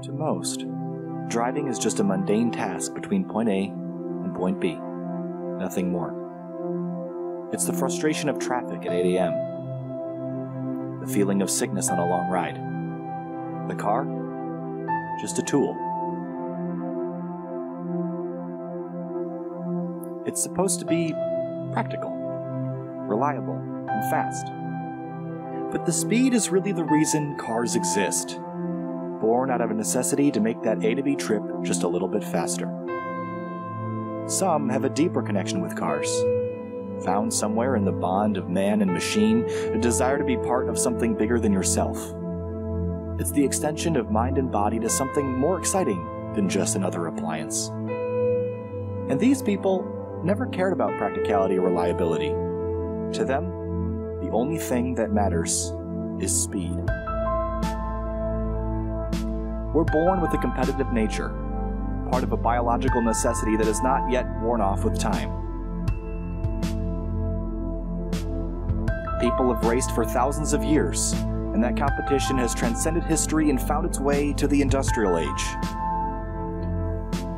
To most, driving is just a mundane task between point A and point B. Nothing more. It's the frustration of traffic at 8 a.m. The feeling of sickness on a long ride. The car? Just a tool. It's supposed to be practical, reliable, and fast. But the speed is really the reason cars exist. Born out of a necessity to make that A to B trip just a little bit faster. Some have a deeper connection with cars. Found somewhere in the bond of man and machine, a desire to be part of something bigger than yourself. It's the extension of mind and body to something more exciting than just another appliance. And these people never cared about practicality or reliability. To them, the only thing that matters is speed. We're born with a competitive nature, part of a biological necessity that is not yet worn off with time. People have raced for thousands of years, and that competition has transcended history and found its way to the industrial age.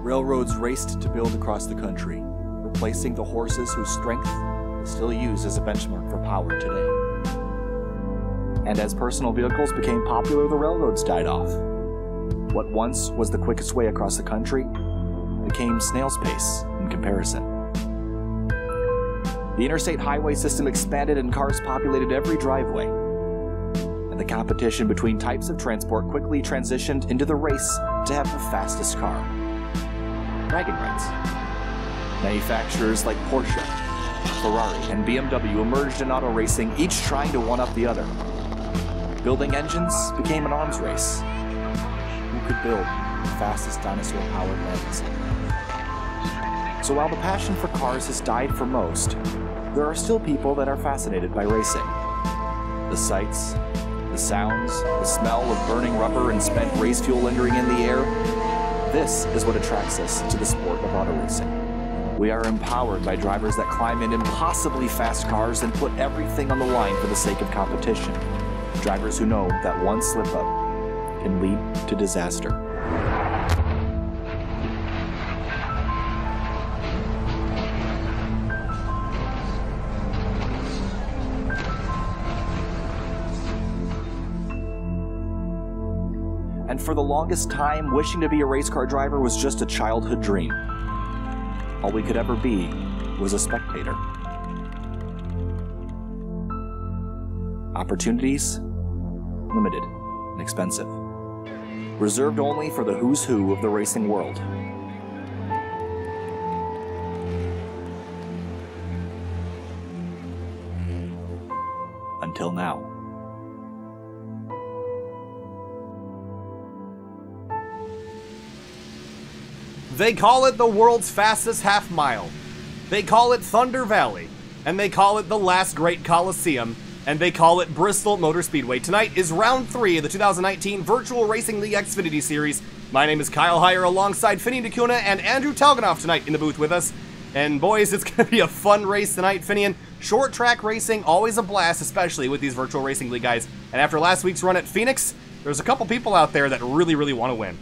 Railroads raced to build across the country, replacing the horses whose strength is still used as a benchmark for power today. And as personal vehicles became popular, the railroads died off. What once was the quickest way across the country became snail's pace in comparison. The interstate highway system expanded and cars populated every driveway. And the competition between types of transport quickly transitioned into the race to have the fastest car. Bragging rights. Manufacturers like Porsche, Ferrari, and BMW emerged in auto racing, each trying to one-up the other. Building engines became an arms race. Who could build the fastest dinosaur-powered lens? So while the passion for cars has died for most, there are still people that are fascinated by racing. The sights, the sounds, the smell of burning rubber and spent race fuel lingering in the air. This is what attracts us to the sport of auto racing. We are empowered by drivers that climb in impossibly fast cars and put everything on the line for the sake of competition. Drivers who know that one slip-up can lead to disaster. And for the longest time, wishing to be a race car driver was just a childhood dream. All we could ever be was a spectator. Opportunities? Limited and expensive. Reserved only for the who's who of the racing world. Until now. They call it the world's fastest half mile. They call it Thunder Valley. And they call it the Last Great Colosseum. And they call it Bristol Motor Speedway. Tonight is round 3 of the 2019 Virtual Racing League Xfinity Series. My name is Kyle Heyer alongside Finian DeCuna and Andrew Telganoff tonight in the booth with us. And boys, it's going to be a fun race tonight, Finian. Short track racing, always a blast, especially with these Virtual Racing League guys. And after last week's run at Phoenix, there's a couple people out there that really, really want to win.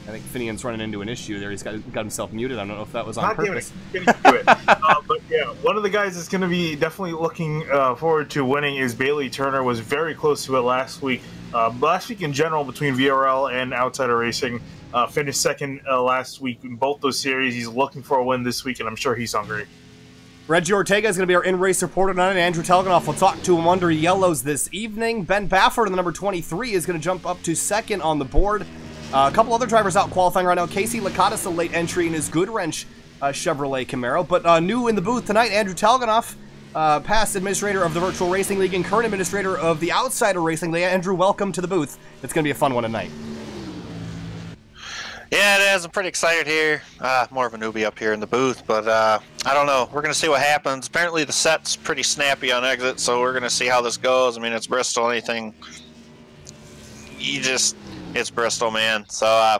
I think Finian's running into an issue there. He's got himself muted. I don't know if that was on purpose. Getting to it. But yeah, one of the guys that's going to be definitely looking forward to winning is Bailey Turner. Was very close to it last week. Last week in general between VRL and Outsider Racing. Finished second last week in both those series. He's looking for a win this week, and I'm sure he's hungry. Reggie Ortega is going to be our in-race reporter tonight. Andrew Telganoff will talk to him under yellows this evening. Ben Bafford in the number 23 is going to jump up to second on the board. A couple other drivers out qualifying right now. Casey Lakatos, a late entry in his Good Wrench Chevrolet Camaro. But new in the booth tonight, Andrew Telganoff, past administrator of the Virtual Racing League and current administrator of the Outsider Racing League. Andrew, welcome to the booth. It's going to be a fun one tonight. Yeah, it is. I'm pretty excited here. More of a newbie up here in the booth, but I don't know. We're going to see what happens. Apparently the set's pretty snappy on exit, so we're going to see how this goes. I mean, it's Bristol. Anything, you just it's Bristol, man. So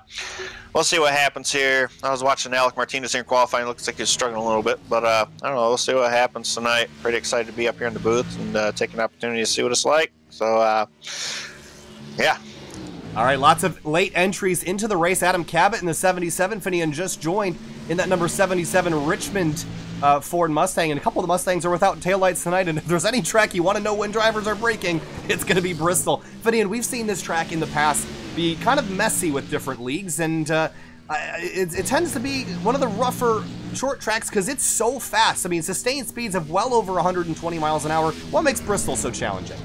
we'll see what happens here. I was watching Alec Martinez here in qualifying. Looks like he's struggling a little bit, but I don't know. We'll see what happens tonight. Pretty excited to be up here in the booth and take an opportunity to see what it's like. So, yeah. All right, lots of late entries into the race. Adam Cabot in the 77 Finian just joined in that number 77 Richmond Ford Mustang, and a couple of the Mustangs are without taillights tonight, and if there's any track you want to know when drivers are braking, it's going to be Bristol. Finian, we've seen this track in the past be kind of messy with different leagues, and it tends to be one of the rougher short tracks because it's so fast. I mean, sustained speeds of well over 120 miles an hour. What makes Bristol so challenging?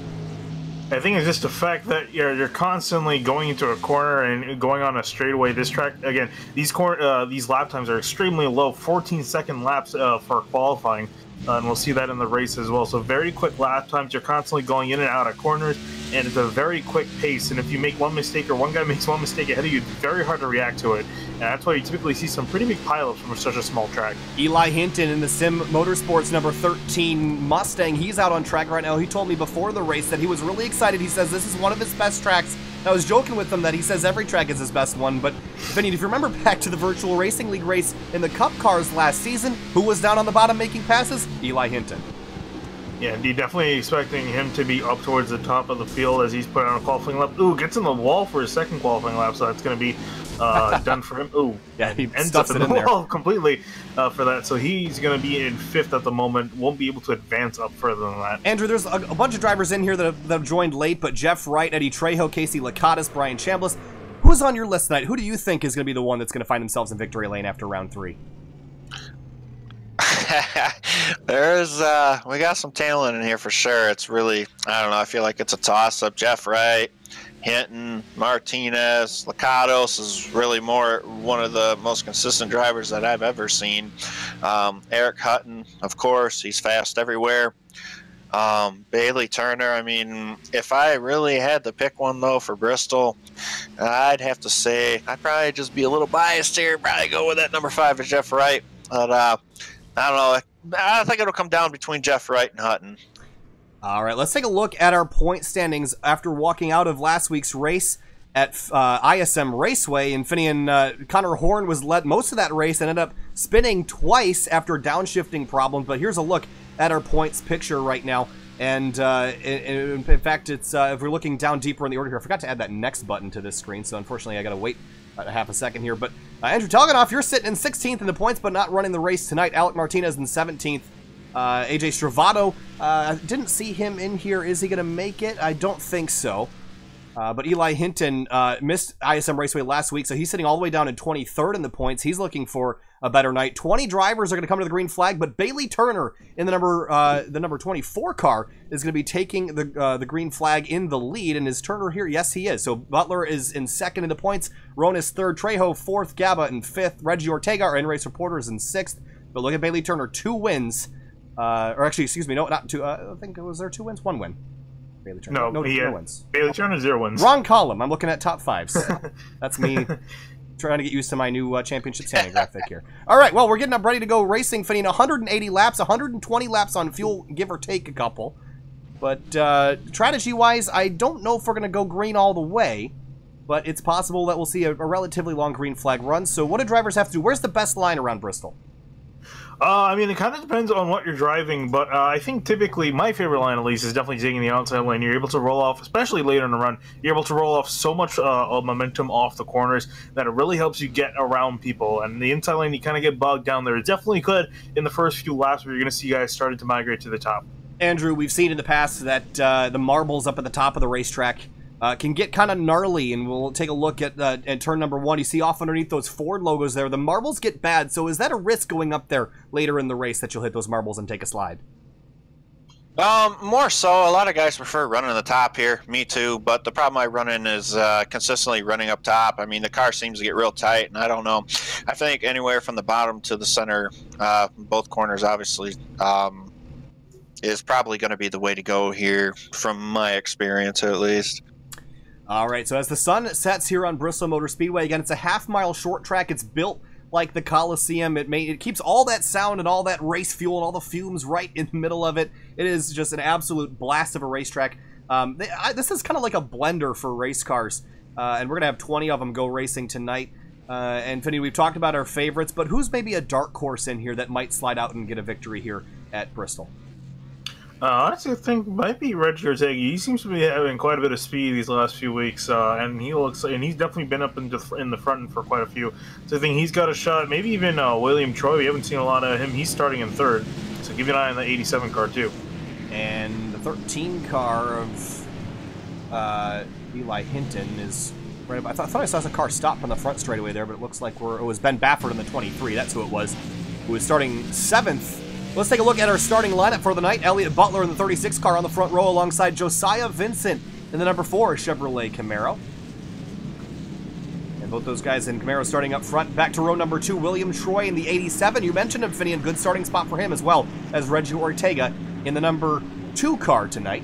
I think it's just the fact that you're constantly going into a corner and going on a straightaway. This track, again, these lap times are extremely low, 14-second laps for qualifying, and we'll see that in the race as well. So very quick lap times. You're constantly going in and out of corners, and it's a very quick pace. And if you make one mistake or one guy makes one mistake ahead of you, it's very hard to react to it. And that's why you typically see some pretty big pileups from such a small track. Eli Hinton in the Sim Motorsports number 13 Mustang, he's out on track right now. He told me before the race that he was really excited. He says this is one of his best tracks. I was joking with him that he says every track is his best one, but Vinny, if you remember back to the Virtual Racing League race in the Cup cars last season, who was down on the bottom making passes? Eli Hinton. Yeah, indeed, definitely expecting him to be up towards the top of the field as he's put on a qualifying lap. Ooh, gets in the wall for his second qualifying lap, so that's going to be done for him. Ooh, yeah, he ends stuffs up it in in the there wall completely for that. So he's going to be in 5th at the moment. Won't be able to advance up further than that. Andrew, there's a bunch of drivers in here that have joined late, but Jeff Wright, Eddie Trejo, Casey Lakatos, Brian Chambliss. Who's on your list tonight? Who do you think is going to be the one that's going to find themselves in victory lane after round 3? We got some talent in here for sure. It's really, I don't know, I feel like it's a toss-up. Jeff Wright, Hinton, Martinez, Lakatos is really one of the most consistent drivers that I've ever seen. Eric Hutton, of course, he's fast everywhere. Bailey Turner, I mean, if I really had to pick one, though, for Bristol, I'd have to say I'd probably just be a little biased here. Probably go with that number 5 is Jeff Wright. But I don't know. I think it'll come down between Jeff Wright and Hutton. All right, let's take a look at our point standings after walking out of last week's race at ISM Raceway. And Finian, Connor Horn was led most of that race and ended up spinning twice after downshifting problems. But here's a look at our points picture right now. And in fact, it's if we're looking down deeper in the order here, I forgot to add that next button to this screen, so unfortunately I got to wait a half a second here. But Andrew Telganoff, you're sitting in 16th in the points, but not running the race tonight. Alec Martinez in 17th. AJ Stravato, didn't see him in here. Is he going to make it? I don't think so. But Eli Hinton missed ISM Raceway last week, so he's sitting all the way down in 23rd in the points. He's looking for a better night. 20 drivers are going to come to the green flag, but Bailey Turner in the number 24 car is going to be taking the green flag in the lead. And is Turner here? Yes, he is. So Butler is in 2nd in the points. Roan is 3rd. Trejo 4th. Gaba in 5th. Reggie Ortega, our in-race reporter, is in 6th. But look at Bailey Turner, 2 wins. Or actually, excuse me, no, not 2. I think it was there 2 wins, 1 win. Bailey Turner. No wins. Bailey Turner 0 wins. Wrong column. I'm looking at top 5s. That's me trying to get used to my new championship standing graphic here. All right, well, we're getting up ready to go racing, Finian. 180 laps, 120 laps on fuel, give or take a couple. But strategy-wise, I don't know if we're going to go green all the way, but it's possible that we'll see a relatively long green flag run. So what do drivers have to do? Where's the best line around Bristol? I mean, it kind of depends on what you're driving, but I think typically my favorite line, at least, is definitely taking the outside lane. You're able to roll off, especially later in the run, you're able to roll off so much momentum off the corners that it really helps you get around people. And the inside lane, you kind of get bogged down there. It's definitely good in the first few laps where you're going to see guys starting to migrate to the top. Andrew, we've seen in the past that the marbles up at the top of the racetrack can get kind of gnarly, and we'll take a look at turn number 1. You see off underneath those Ford logos there, the marbles get bad. So is that a risk going up there later in the race that you'll hit those marbles and take a slide? More so. A lot of guys prefer running the top here. Me too. But the problem I run in is consistently running up top. I mean, the car seems to get real tight, and I don't know. I think anywhere from the bottom to the center, both corners, obviously, is probably going to be the way to go here, from my experience at least. All right, so as the sun sets here on Bristol Motor Speedway, again, it's a half-mile short track. It's built like the Coliseum. It keeps all that sound and all that race fuel and all the fumes right in the middle of it. It is just an absolute blast of a racetrack. This is kind of like a blender for race cars. and we're going to have 20 of them go racing tonight. And Finny, we've talked about our favorites, but who's maybe a dark horse in here that might slide out and get a victory here at Bristol? Honestly, I think might be Reggie Ortega. He seems to be having quite a bit of speed these last few weeks, and he's definitely been up in the front for quite a few. So I think he's got a shot. Maybe even William Troy. We haven't seen a lot of him. He's starting in third, so keep an eye on the 87 car too. And the 13 car of Eli Hinton is right. I thought I saw some car stop on the front straightaway there, but it looks like it was Ben Baffert in the 23. That's who it was. Who was starting 7th. Let's take a look at our starting lineup for the night. Elliott Butler in the 36 car on the front row alongside Josiah Vincent in the number 4 Chevrolet Camaro. And both those guys in Camaro starting up front. Back to row number 2, William Troy in the 87. You mentioned him, Finney, a good starting spot for him, as well as Reggie Ortega in the number 2 car tonight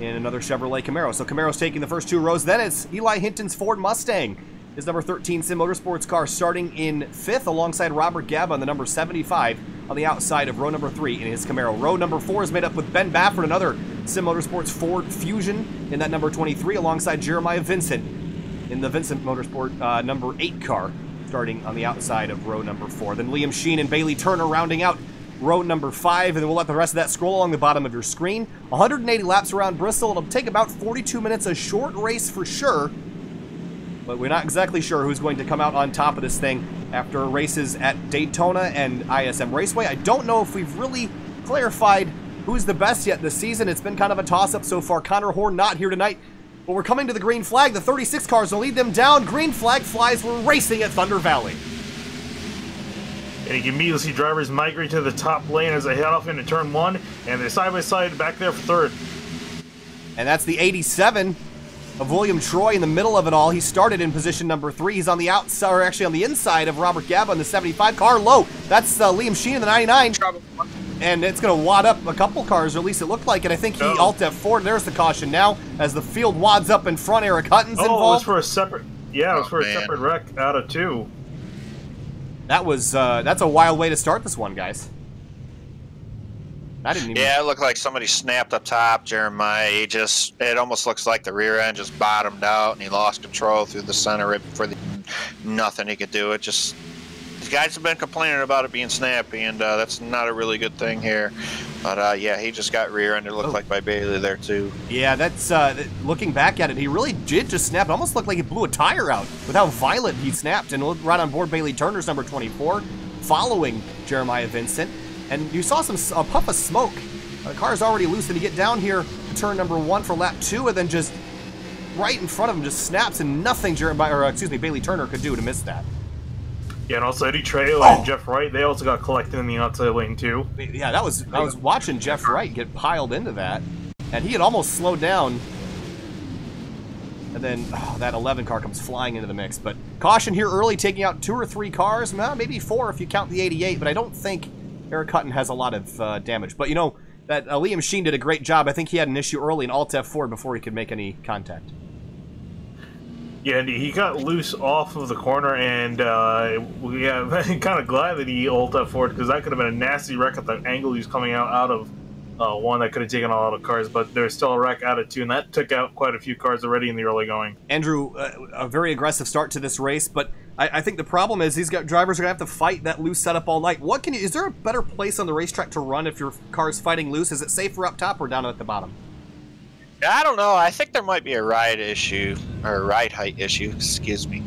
in another Chevrolet Camaro. So Camaro's taking the first 2 rows. Then it's Eli Hinton's Ford Mustang, his number 13 Sim Motorsports car, starting in 5th alongside Robert Gaba on the number 75 on the outside of row number 3 in his Camaro. Row number 4 is made up with Ben Baffert, another Sim Motorsports Ford Fusion in that number 23 alongside Josiah Vincent in the Vincent Motorsport number 8 car, starting on the outside of row number 4. Then Liam Sheen and Bailey Turner rounding out row number 5, and then we'll let the rest of that scroll along the bottom of your screen. 180 laps around Bristol. It'll take about 42 minutes, a short race for sure, but we're not exactly sure who's going to come out on top of this thing after races at Daytona and ISM Raceway. I don't know if we've really clarified who's the best yet this season. It's been kind of a toss-up so far. Connor Horn not here tonight, but we're coming to the green flag. The 36 cars will lead them down. Green flag flies. We're racing at Thunder Valley. And you can immediately see drivers migrate to the top lane as they head off into turn 1, and they're side-by-side back there for 3rd. And that's the 87 of William Troy in the middle of it all. He started in position number 3. He's on the outside, or actually on the inside of Robert Gaba in the 75 car. Low. That's Liam Sheen in the 99. And it's going to wad up a couple cars, or at least it looked like it. I think he alt F4. There's the caution now as the field wads up in front. Eric Hutton's involved. Oh, it was for a separate. Yeah, it was for a separate wreck out of 2. That was that's a wild way to start this one, guys. I didn't even... Yeah, it looked like somebody snapped up top. Jeremiah, it almost looks like the rear end just bottomed out and he lost control through the center right before nothing he could do. It just, the guys have been complaining about it being snappy, and that's not a really good thing here. But yeah, he just got rear ended. It looked like by Bailey there too. Yeah, that's looking back at it, he really did just snap. It almost looked like he blew a tire out with how violent he snapped. And right on board Bailey Turner's number 24, following Josiah Vincent. And you saw a puff of smoke. The car's already loose, and you get down here to turn number 1 for lap 2, and then just right in front of him just snaps, and nothing Bailey Turner could do to miss that. Yeah, and also Eddie Trejo and Jeff Wright, they also got collected in the outside lane too. Yeah, I was watching Jeff Wright get piled into that, and he had almost slowed down. And then that 11 car comes flying into the mix. But caution here early, taking out 2 or 3 cars, maybe 4 if you count the 88, but I don't think Eric Hutton has a lot of damage. But you know, that Liam Sheen did a great job. I think he had an issue early in Alt F4 before he could make any contact. Yeah, and he got loose off of the corner, and yeah, kind of glad that he Alt F4'd, because that could have been a nasty wreck at the angle he was coming out of. One that could have taken a lot of cars, but there's still a wreck out of 2, and that took out quite a few cars already in the early going. Andrew, a very aggressive start to this race, but I think the problem is these drivers are going to have to fight that loose setup all night. Is there a better place on the racetrack to run if your car's fighting loose? Is it safer up top or down at the bottom? I don't know. I think there might be a ride issue, or a ride height issue, excuse me.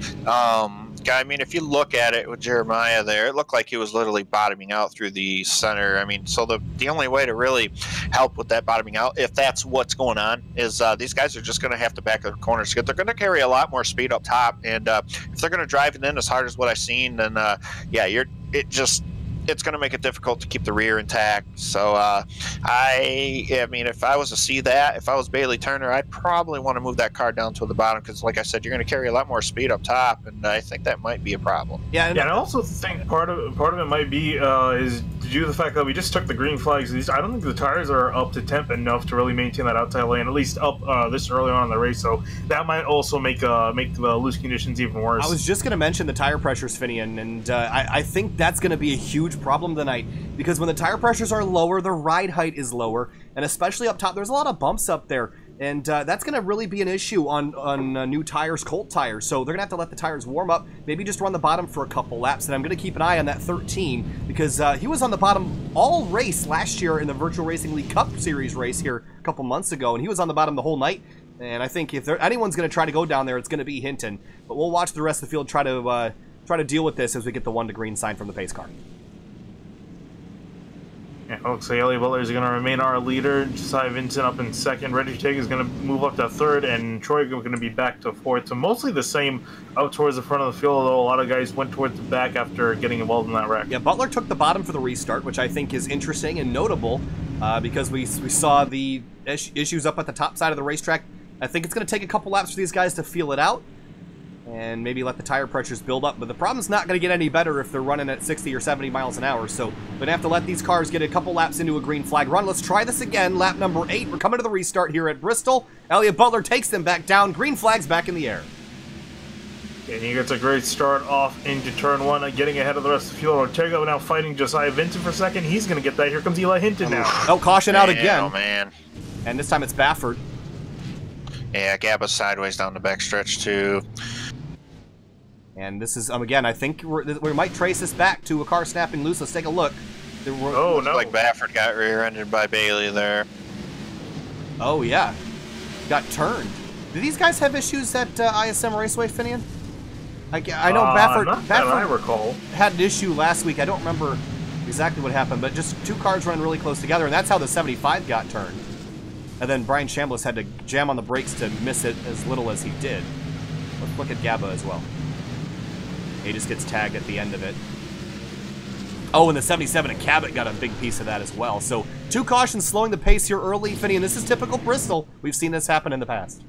I mean, if you look at it with Jeremiah there, it looked like he was literally bottoming out through the center. I mean, so the only way to really help with that bottoming out, if that's what's going on, is these guys are just going to have to back their corners. They're going to carry a lot more speed up top, and if they're going to drive it in as hard as what I've seen, then yeah, it's going to make it difficult to keep the rear intact. So I mean, if I was to see that, if I was Bailey Turner, I'd probably want to move that car down to the bottom, because like I said, you're going to carry a lot more speed up top, and I think that might be a problem. Yeah, and I also think part of it might be is due to the fact that we just took the green flags. I don't think the tires are up to temp enough to really maintain that outside lane, at least up this early on in the race. So that might also make the loose conditions even worse. I was just going to mention the tire pressures, Finian, and I think that's going to be a huge problem tonight, because when the tire pressures are lower, the ride height is lower, and especially up top, there's a lot of bumps up there. And that's going to really be an issue on new tires, Colt tires. So they're going to have to let the tires warm up, maybe just run the bottom for a couple laps. And I'm going to keep an eye on that 13 because he was on the bottom all race last year in the Virtual Racing League Cup Series race here a couple months ago. And he was on the bottom the whole night. And I think if anyone's going to try to go down there, it's going to be Hinton. But we'll watch the rest of the field try to deal with this as we get the 1 to green sign from the pace car. Yeah, looks like Elliott Butler is going to remain our leader. Josiah Vincent up in second. Reggie Ortega is going to move up to third, and Troy is going to be back to fourth. So mostly the same up towards the front of the field, although a lot of guys went towards the back after getting involved in that wreck. Yeah, Butler took the bottom for the restart, which I think is interesting and notable because we saw the issues up at the top side of the racetrack. I think it's going to take a couple laps for these guys to feel it out and maybe let the tire pressures build up. But the problem's not going to get any better if they're running at 60 or 70 miles an hour. So we're going to have to let these cars get a couple laps into a green flag run. Let's try this again. Lap number 8. We're coming to the restart here at Bristol. Elliott Butler takes them back down. Green flag's back in the air. And he gets a great start off into turn 1, getting ahead of the rest of the field. Ortega now fighting Josiah Vincent for second. He's going to get that. Here comes Eli Hinton now. Oh, caution out again. Oh, man. And this time it's Baffert. Yeah, Gaba sideways down the backstretch, too. And this is, again, I think we might trace this back to a car snapping loose. Let's take a look. Oh, no. Like Baffert got rear-ended by Bailey there. Oh, yeah. Got turned. Do these guys have issues at ISM Raceway, Finian? I know Baffert, not that I recall. Had an issue last week. I don't remember exactly what happened, but just 2 cars running really close together, and that's how the 75 got turned. And then Brian Chambliss had to jam on the brakes to miss it as little as he did. Let's look at Gaba as well. He just gets tagged at the end of it. Oh, and the 77 at Cabot got a big piece of that as well. So 2 cautions slowing the pace here early, Finney, and this is typical Bristol. We've seen this happen in the past.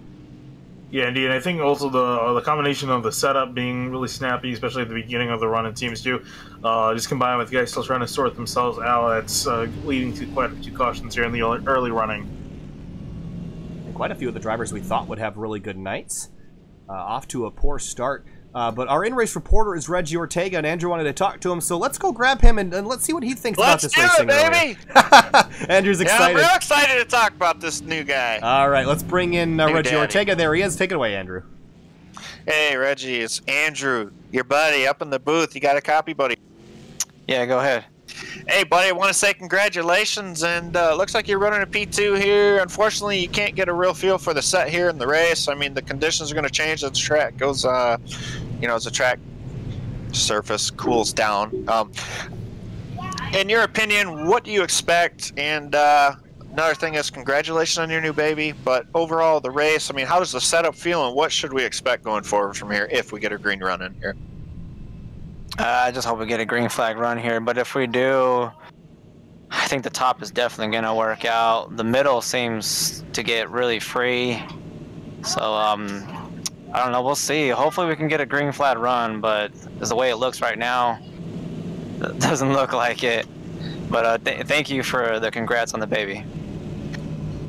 Yeah, indeed. And I think also the combination of the setup being really snappy, especially at the beginning of the run, it seems to, just combined with guys still trying to sort themselves out, that's leading to quite a few cautions here in the early running. And quite a few of the drivers we thought would have really good nights. Off to a poor start. But our in-race reporter is Reggie Ortega, and Andrew wanted to talk to him, so let's go grab him and let's see what he thinks about this racing. Let's do it, baby! Andrew's excited. Yeah, I'm real excited to talk about this new guy. All right, let's bring in Reggie Ortega. There he is. Take it away, Andrew. Hey, Reggie, it's Andrew, your buddy, up in the booth. You got a copy, buddy? Yeah, go ahead. Hey, buddy, I want to say congratulations, and looks like you're running a P2 here. Unfortunately, you can't get a real feel for the set here in the race. I mean, the conditions are going to change as the track goes, as the track surface cools down. In your opinion, what do you expect? And another thing is congratulations on your new baby, but overall, the race, I mean, how does the setup feel, and what should we expect going forward from here if we get a green run in here? I just hope we get a green flag run here, but if we do, I think the top is definitely going to work out. The middle seems to get really free, so I don't know, we'll see. Hopefully we can get a green flag run, but as the way it looks right now, it doesn't look like it. But thank you for the congrats on the baby.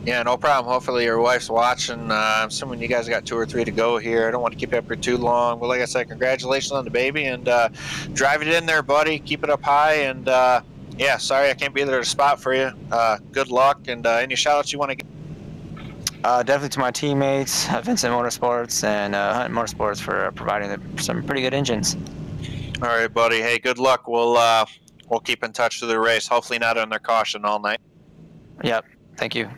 Yeah, no problem. Hopefully your wife's watching. I'm assuming you guys got 2 or 3 to go here. I don't want to keep you up here too long. But like I said, congratulations on the baby, and drive it in there, buddy. Keep it up high, and yeah, sorry I can't be there to spot for you. Good luck, and any shout-outs you want to get? Definitely to my teammates, Vincent Motorsports and Hutton Motorsports for providing some pretty good engines. All right, buddy. Hey, good luck. We'll keep in touch through the race. Hopefully not under caution all night. Yep. Thank you.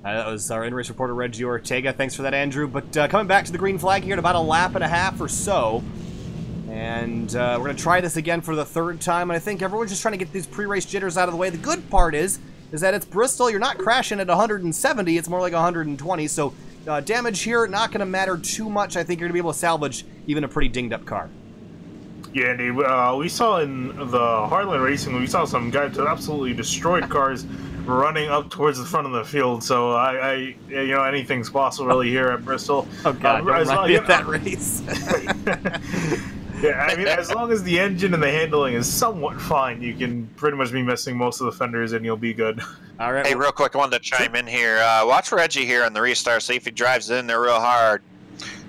That was our in-race reporter, Reggie Ortega. Thanks for that, Andrew. But coming back to the green flag here in about a lap and a half or so. And we're going to try this again for the 3rd time. And I think everyone's just trying to get these pre-race jitters out of the way. The good part is that it's Bristol. You're not crashing at 170. It's more like 120. So damage here, not going to matter too much. I think you're going to be able to salvage even a pretty dinged-up car. Yeah, indeed. We saw in the Heartland Racing, we saw some guys that absolutely destroyed cars running up towards the front of the field. So anything's possible really here at Bristol. Oh God, don't be at that race. Yeah, I mean, as long as the engine and the handling is somewhat fine, you can pretty much be missing most of the fenders and you'll be good. All right. Hey, real quick, I wanted to chime in here. Watch Reggie here on the restart. See if he drives in there real hard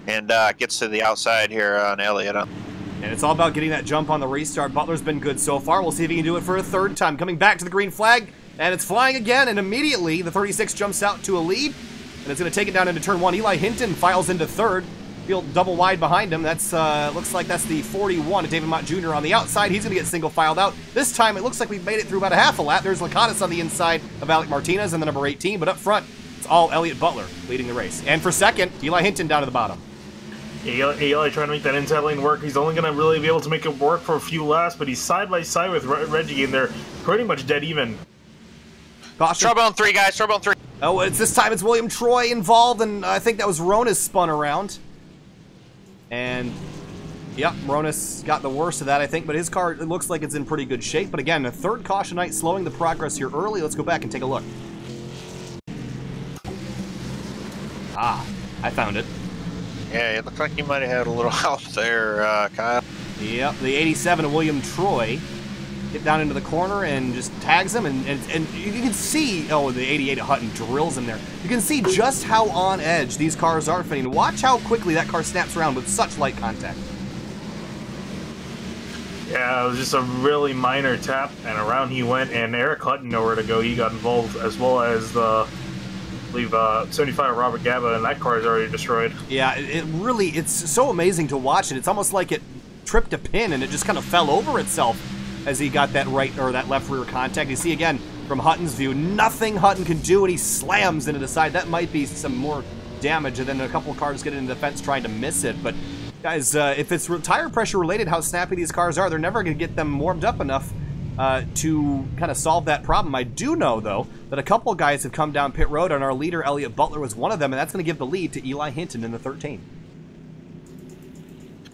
and gets to the outside here on Elliott. And it's all about getting that jump on the restart. Butler's been good so far. We'll see if he can do it for a 3rd time. Coming back to the green flag, and it's flying again, and immediately the 36 jumps out to a lead. and it's going to take it down into turn 1. Eli Hinton files into third. Field double wide behind him. That's looks like that's the 41 of David Mott Jr. on the outside. He's going to get single filed out. This time it looks like we've made it through about a half a lap. There's Lacatus on the inside of Alec Martinez and the number 18, but up front, it's all Elliott Butler leading the race. And for second, Eli Hinton down to the bottom. Eli trying to make that inside lane work. He's only going to really be able to make it work for a few laps, but he's side by side with Reggie, and they're pretty much dead even. Caution. Trouble on 3, guys. Trouble on 3. Oh, this time it's William Troy involved, and I think that was Ronas spun around. And, yep, Ronas got the worst of that, I think, but his car, it looks like it's in pretty good shape. But again, a third caution night, slowing the progress here early. Let's go back and take a look. Ah, I found it. Yeah, it looked like you might have had a little help there, Kyle. Yep, the 87 of William Troy get down into the corner and just tags him, and you can see, oh, the 88 of Hutton drills him there. You can see just how on edge these cars are fitting. Watch how quickly that car snaps around with such light contact. Yeah, it was just a really minor tap, and around he went, and Eric Hutton nowhere to go. He got involved, as well as the, I believe, 75 Robert Gaba, and that car is already destroyed. Yeah, it's so amazing to watch it. It's almost like it tripped a pin and it just kind of fell over itself as he got that right or that left rear contact. You see again from Hutton's view, nothing Hutton can do, and he slams into the side. That might be some more damage, and then a couple of cars get into the fence trying to miss it. But guys, if it's tire pressure related, how snappy these cars are, they're never going to get them warmed up enough to kind of solve that problem. I do know, though, that a couple of guys have come down pit road, and our leader, Elliott Butler, was one of them, and that's going to give the lead to Eli Hinton in the 13.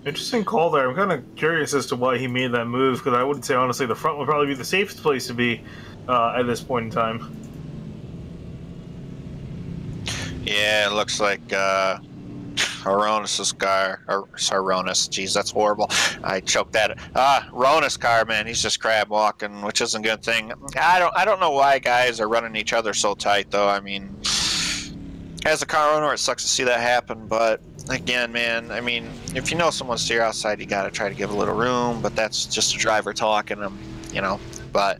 Interesting call there. I'm kind of curious as to why he made that move, because I would say, honestly, the front would probably be the safest place to be at this point in time. Yeah, it looks like Aronis' car, or Saronis, geez, that's horrible. I choked that. Ronis' car, man, he's just crab walking, which isn't a good thing. I don't know why guys are running each other so tight, though. I mean, as a car owner, it sucks to see that happen, but again, man, I mean, if you know someone's to your outside, you got to try to give a little room, but that's just a driver talking, you know, but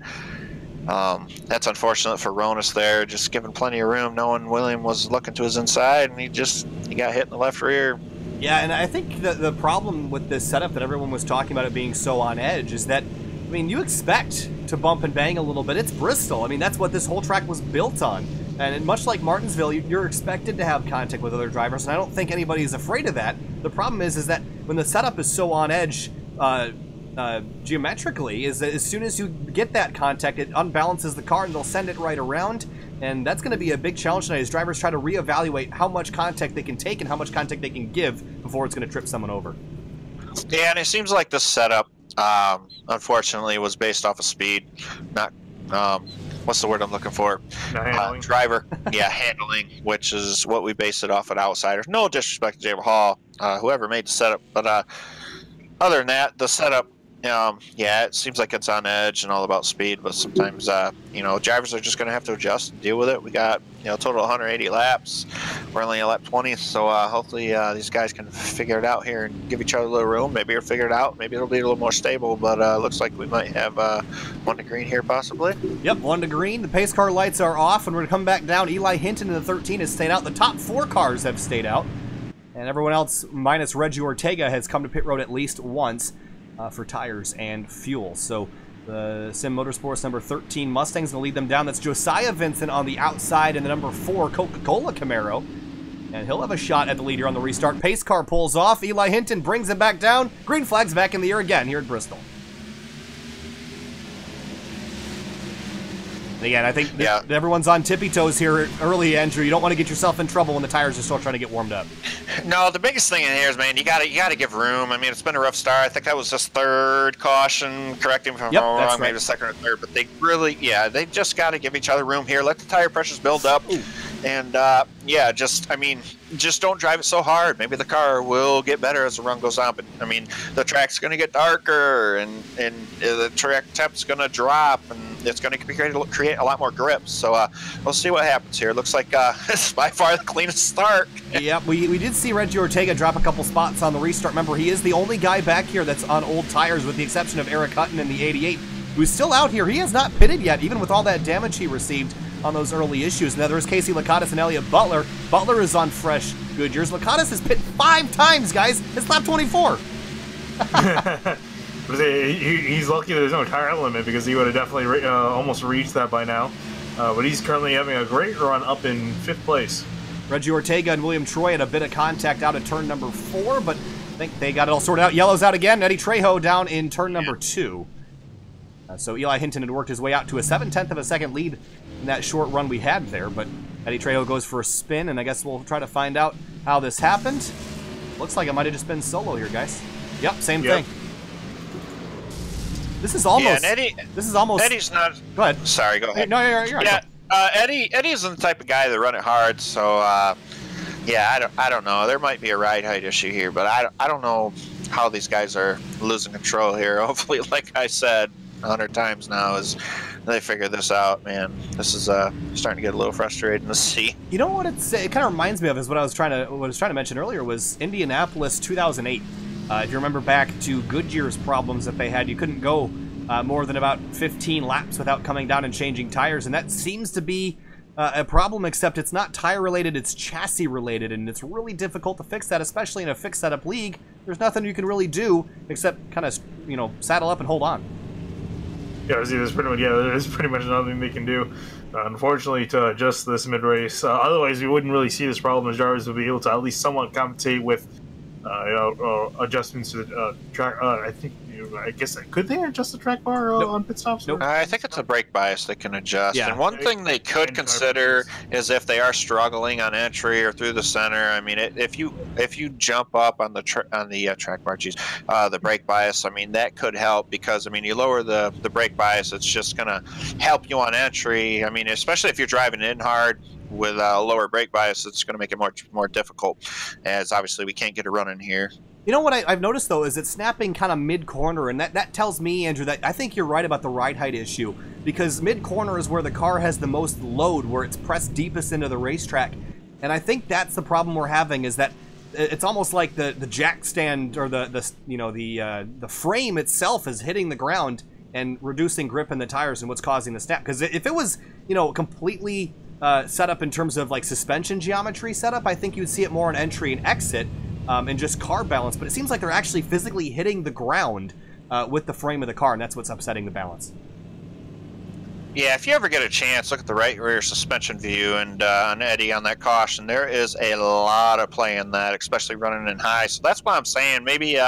that's unfortunate for Ronis there, just giving plenty of room, knowing William was looking to his inside, and he got hit in the left rear. Yeah, and I think the problem with this setup that everyone was talking about it being so on edge is that, I mean, you expect to bump and bang a little bit. It's Bristol. I mean, that's what this whole track was built on. And much like Martinsville, you're expected to have contact with other drivers, and I don't think anybody's afraid of that. The problem is that when the setup is so on edge geometrically, is that as soon as you get that contact, it unbalances the car, and they'll send it right around. And that's going to be a big challenge tonight as drivers try to reevaluate how much contact they can take and how much contact they can give before it's going to trip someone over. Yeah, and it seems like this setup, unfortunately, was based off of speed, not what's the word I'm looking for? Driver. Yeah, handling, which is what we base it off at Outsiders. No disrespect to Jay Hall, whoever made the setup, but other than that, the setup, yeah, it seems like it's on edge and all about speed, but sometimes, you know, drivers are just going to have to adjust and deal with it. We got, you know, total 180 laps. We're only at lap 20, so hopefully these guys can figure it out here and give each other a little room. Maybe they'll figure it out. Maybe it'll be a little more stable, but looks like we might have one to green here possibly. Yep, one to green. The pace car lights are off, and we're going to come back down. Eli Hinton in the 13 has stayed out. The top 4 cars have stayed out, and everyone else, minus Reggie Ortega, has come to pit road at least once for tires and fuel. So the Sim Motorsports number 13 Mustang's going to lead them down. That's Josiah Vincent on the outside, and the number 4 Coca-Cola Camaro. And he'll have a shot at the lead here on the restart. Pace car pulls off. Eli Hinton brings him back down. Green flag's back in the air again here at Bristol. Again, I think everyone's on tippy toes here early, Andrew. You don't want to get yourself in trouble when the tires are still trying to get warmed up. No, the biggest thing in here is, man, you gotta give room. I mean, it's been a rough start. I think that was just third caution. Correct me if I'm wrong. Maybe the second or third, but they really, they just got to give each other room here. Let the tire pressures build up, and just don't drive it so hard. Maybe the car will get better as the run goes on. But I mean, the track's going to get darker, and the track temp's going to drop, and it's going to create a lot more grips. So we'll see what happens here. It looks like it's by far the cleanest start. Yep, we did see Reggie Ortega drop a couple spots on the restart. Remember, he is the only guy back here that's on old tires, with the exception of Eric Hutton in the 88, who's still out here. He has not pitted yet, even with all that damage he received on those early issues. Now there's Casey Lakatos and Elliott Butler. Butler is on fresh Goodyears. Lakatos has pit 5 times, guys. It's lap 24. He's lucky there's no tire limit because he would have definitely almost reached that by now. But he's currently having a great run up in 5th place. Reggie Ortega and William Troy had a bit of contact out at turn number 4, but I think they got it all sorted out. Yellow's out again. Eddie Trejo down in turn number 2. So Eli Hinton had worked his way out to a 7/10 of a second lead in that short run we had there, but Eddie Trejo goes for a spin, and I guess we'll try to find out how this happened. Looks like it might have just been solo here, guys. Yep, same thing. This is almost. Yeah, and Eddie. This is almost. Eddie's not. Go ahead. Sorry, go ahead. No, you're right. Yeah, Eddie's the type of guy that run it hard. So, yeah, I don't know. There might be a ride height issue here, but I don't know how these guys are losing control here. Hopefully, like I said 100 times now, is they figure this out. Man, this is starting to get a little frustrating to see. You know what it kind of reminds me of is what I was trying to mention earlier was Indianapolis 2008. If you remember back to Goodyear's problems that they had, you couldn't go more than about 15 laps without coming down and changing tires, and that seems to be a problem, except it's not tire related, it's chassis related, and it's really difficult to fix that, especially in a fixed setup league. There's nothing you can really do except kind of, saddle up and hold on. Yeah, there's pretty much nothing they can do. Unfortunately, to adjust this mid-race. Otherwise, we wouldn't really see this problem, as drivers would be able to at least somewhat compensate with adjustments to the track. I guess could they adjust the track bar on pit stops? Nope. I think it's a brake bias they can adjust. Yeah. And one thing they could consider is if they are struggling on entry or through the center. I mean, if you jump up on the track bar, the brake bias. I mean, that could help because you lower the brake bias, it's just gonna help you on entry. I mean, especially if you're driving in hard with a lower brake bias, it's going to make it more difficult, as obviously we can't get a run in here. You know what I've noticed, though, is it's snapping kind of mid-corner, and that tells me, Andrew, that I think you're right about the ride height issue, because mid-corner is where the car has the most load, where it's pressed deepest into the racetrack, and I think that's the problem we're having, is that it's almost like the jack stand or the frame itself is hitting the ground and reducing grip in the tires, and what's causing the snap. Because if it was completely set up in terms of like suspension geometry setup, I think you'd see it more on entry and exit and just car balance, but it seems like they're actually physically hitting the ground with the frame of the car, and that's what's upsetting the balance. Yeah, if you ever get a chance, look at the right rear suspension view, and on Eddie on that caution, there is a lot of play in that, especially running in high. So that's why I'm saying maybe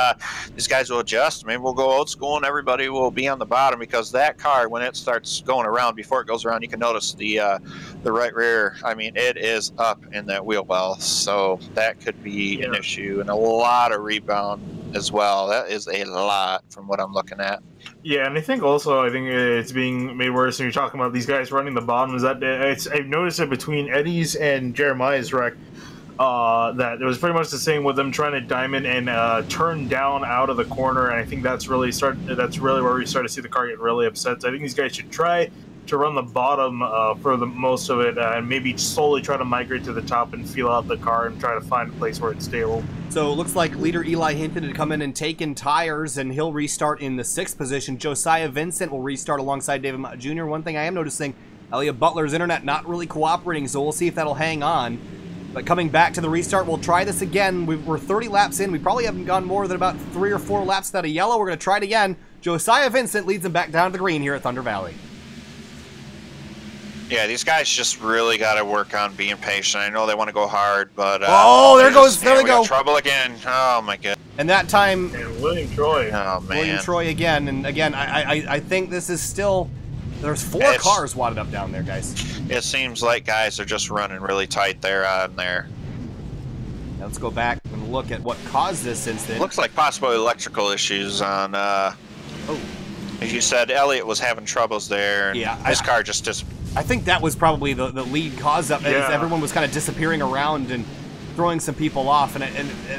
these guys will adjust. Maybe we'll go old school and everybody will be on the bottom, because that car, when it starts going around, before it goes around, you can notice the right rear. I mean, it is up in that wheel well, so that could be an issue, and a lot of rebound as well. That is a lot from what I'm looking at. Yeah, and I think it's being made worse when you're talking about these guys running the bottom. Is that I've noticed it between Eddie's and Jeremiah's wreck that it was pretty much the same with them trying to diamond and turn down out of the corner. And I think that's really where we start to see the car get really upset. So I think these guys should try to run the bottom for the most of it, and maybe slowly try to migrate to the top and feel out the car and try to find a place where it's stable. So it looks like leader Eli Hinton had come in and taken tires, and he'll restart in the 6th position. Josiah Vincent will restart alongside David Mott Jr. One thing I am noticing, Elliott Butler's internet not really cooperating, so we'll see if that'll hang on. But coming back to the restart, we'll try this again. We're 30 laps in. We probably haven't gone more than about 3 or 4 laps without a yellow. We're going to try it again. Josiah Vincent leads him back down to the green here at Thunder Valley. Yeah, these guys just really got to work on being patient. I know they want to go hard, but there they go. Trouble again. Oh my god. And that time, and William Troy. Oh man. William Troy again, and again, I think this is still. There's 4 cars wadded up down there, guys. It seems like guys are just running really tight there on there. Now let's go back and look at what caused this incident. Looks like possible electrical issues on. As you said, Elliott was having troubles there. And this car just disappeared. I think that was probably the lead cause of it. As everyone was kind of disappearing around and throwing some people off, and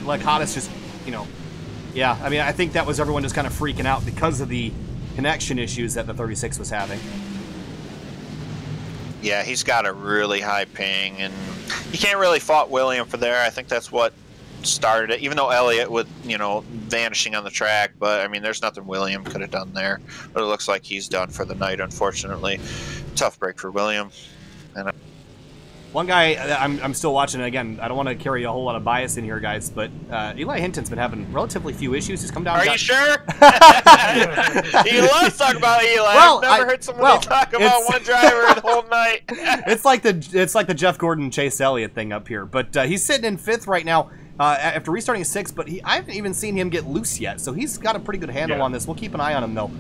Lakatos just, I mean, I think that was everyone just kind of freaking out because of the connection issues that the 36 was having. Yeah, he's got a really high ping, and you can't really fault William for there. I think that's what started it, even though Elliott with vanishing on the track, but I mean there's nothing William could have done there, but it looks like he's done for the night, unfortunately. Tough break for William, And One guy I'm still watching, and again, I don't want to carry a whole lot of bias in here, guys, but Eli Hinton's been having relatively few issues. He's come down. Are you sure? He loves talking about Eli. Well, I've never heard somebody talk about one driver the whole night. It's like the Jeff Gordon Chase Elliott thing up here, but he's sitting in 5th right now after restarting 6th. But I haven't even seen him get loose yet, so he's got a pretty good handle on this. We'll keep an eye on him though,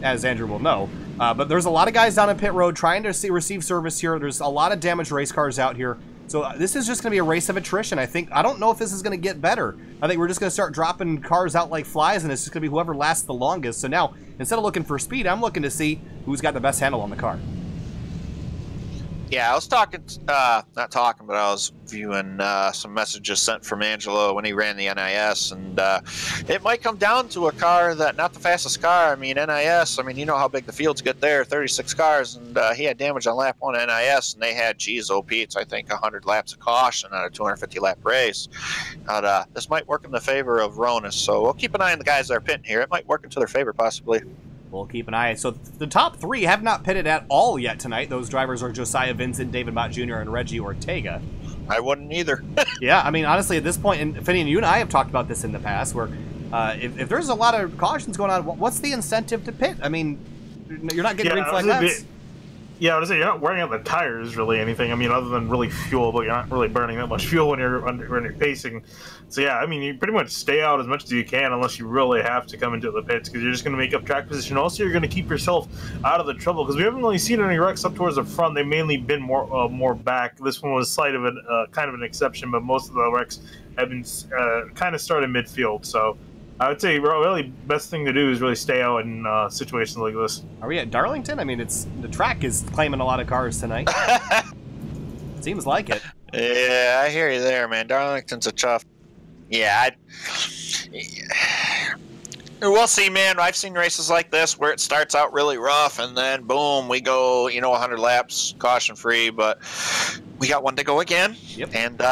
as Andrew will know. But there's a lot of guys down at pit road trying to receive service here. There's a lot of damaged race cars out here. So this is just going to be a race of attrition, I think. I don't know if this is going to get better. I think we're just going to start dropping cars out like flies, and it's just going to be whoever lasts the longest. So now, instead of looking for speed, I'm looking to see who's got the best handle on the car. Yeah, I was talking, not talking, but I was viewing some messages sent from Angelo when he ran the NIS, and it might come down to a car that, not the fastest car. I mean, NIS, I mean, you know how big the fields get there, 36 cars, and he had damage on lap 1 NIS, and they had, geez, OP, it's, I think, 100 laps of caution on a 250-lap race. But this might work in the favor of Ronis, so we'll keep an eye on the guys that are pitting here. It might work into their favor, possibly. We'll keep an eye. So the top 3 have not pitted at all yet tonight. Those drivers are Josiah Vincent, David Mott Jr., and Reggie Ortega. I wouldn't either. Yeah, I mean, honestly, at this point, and Finney, you and I have talked about this in the past, where if there's a lot of cautions going on, what's the incentive to pit? I mean, you're not getting green flag laps. Yeah, I would say you're not wearing out the tires really anything. I mean, other than really fuel, but you're not really burning that much fuel when you're pacing. So yeah, I mean, you pretty much stay out as much as you can unless you really have to come into the pits because you're just going to make up track position. Also, you're going to keep yourself out of the trouble because we haven't really seen any wrecks up towards the front. They've mainly been more back. This one was slight of kind of an exception, but most of the wrecks have been kind of started midfield. So I would say really best thing to do is really stay out in situations like this. Are we at Darlington? I mean, the track is claiming a lot of cars tonight. Seems like it. Yeah, I hear you there, man. Darlington's a tough. Yeah, we'll see, man. I've seen races like this where it starts out really rough and then boom, we go, 100 laps caution free, but we got one to go again. Yep. And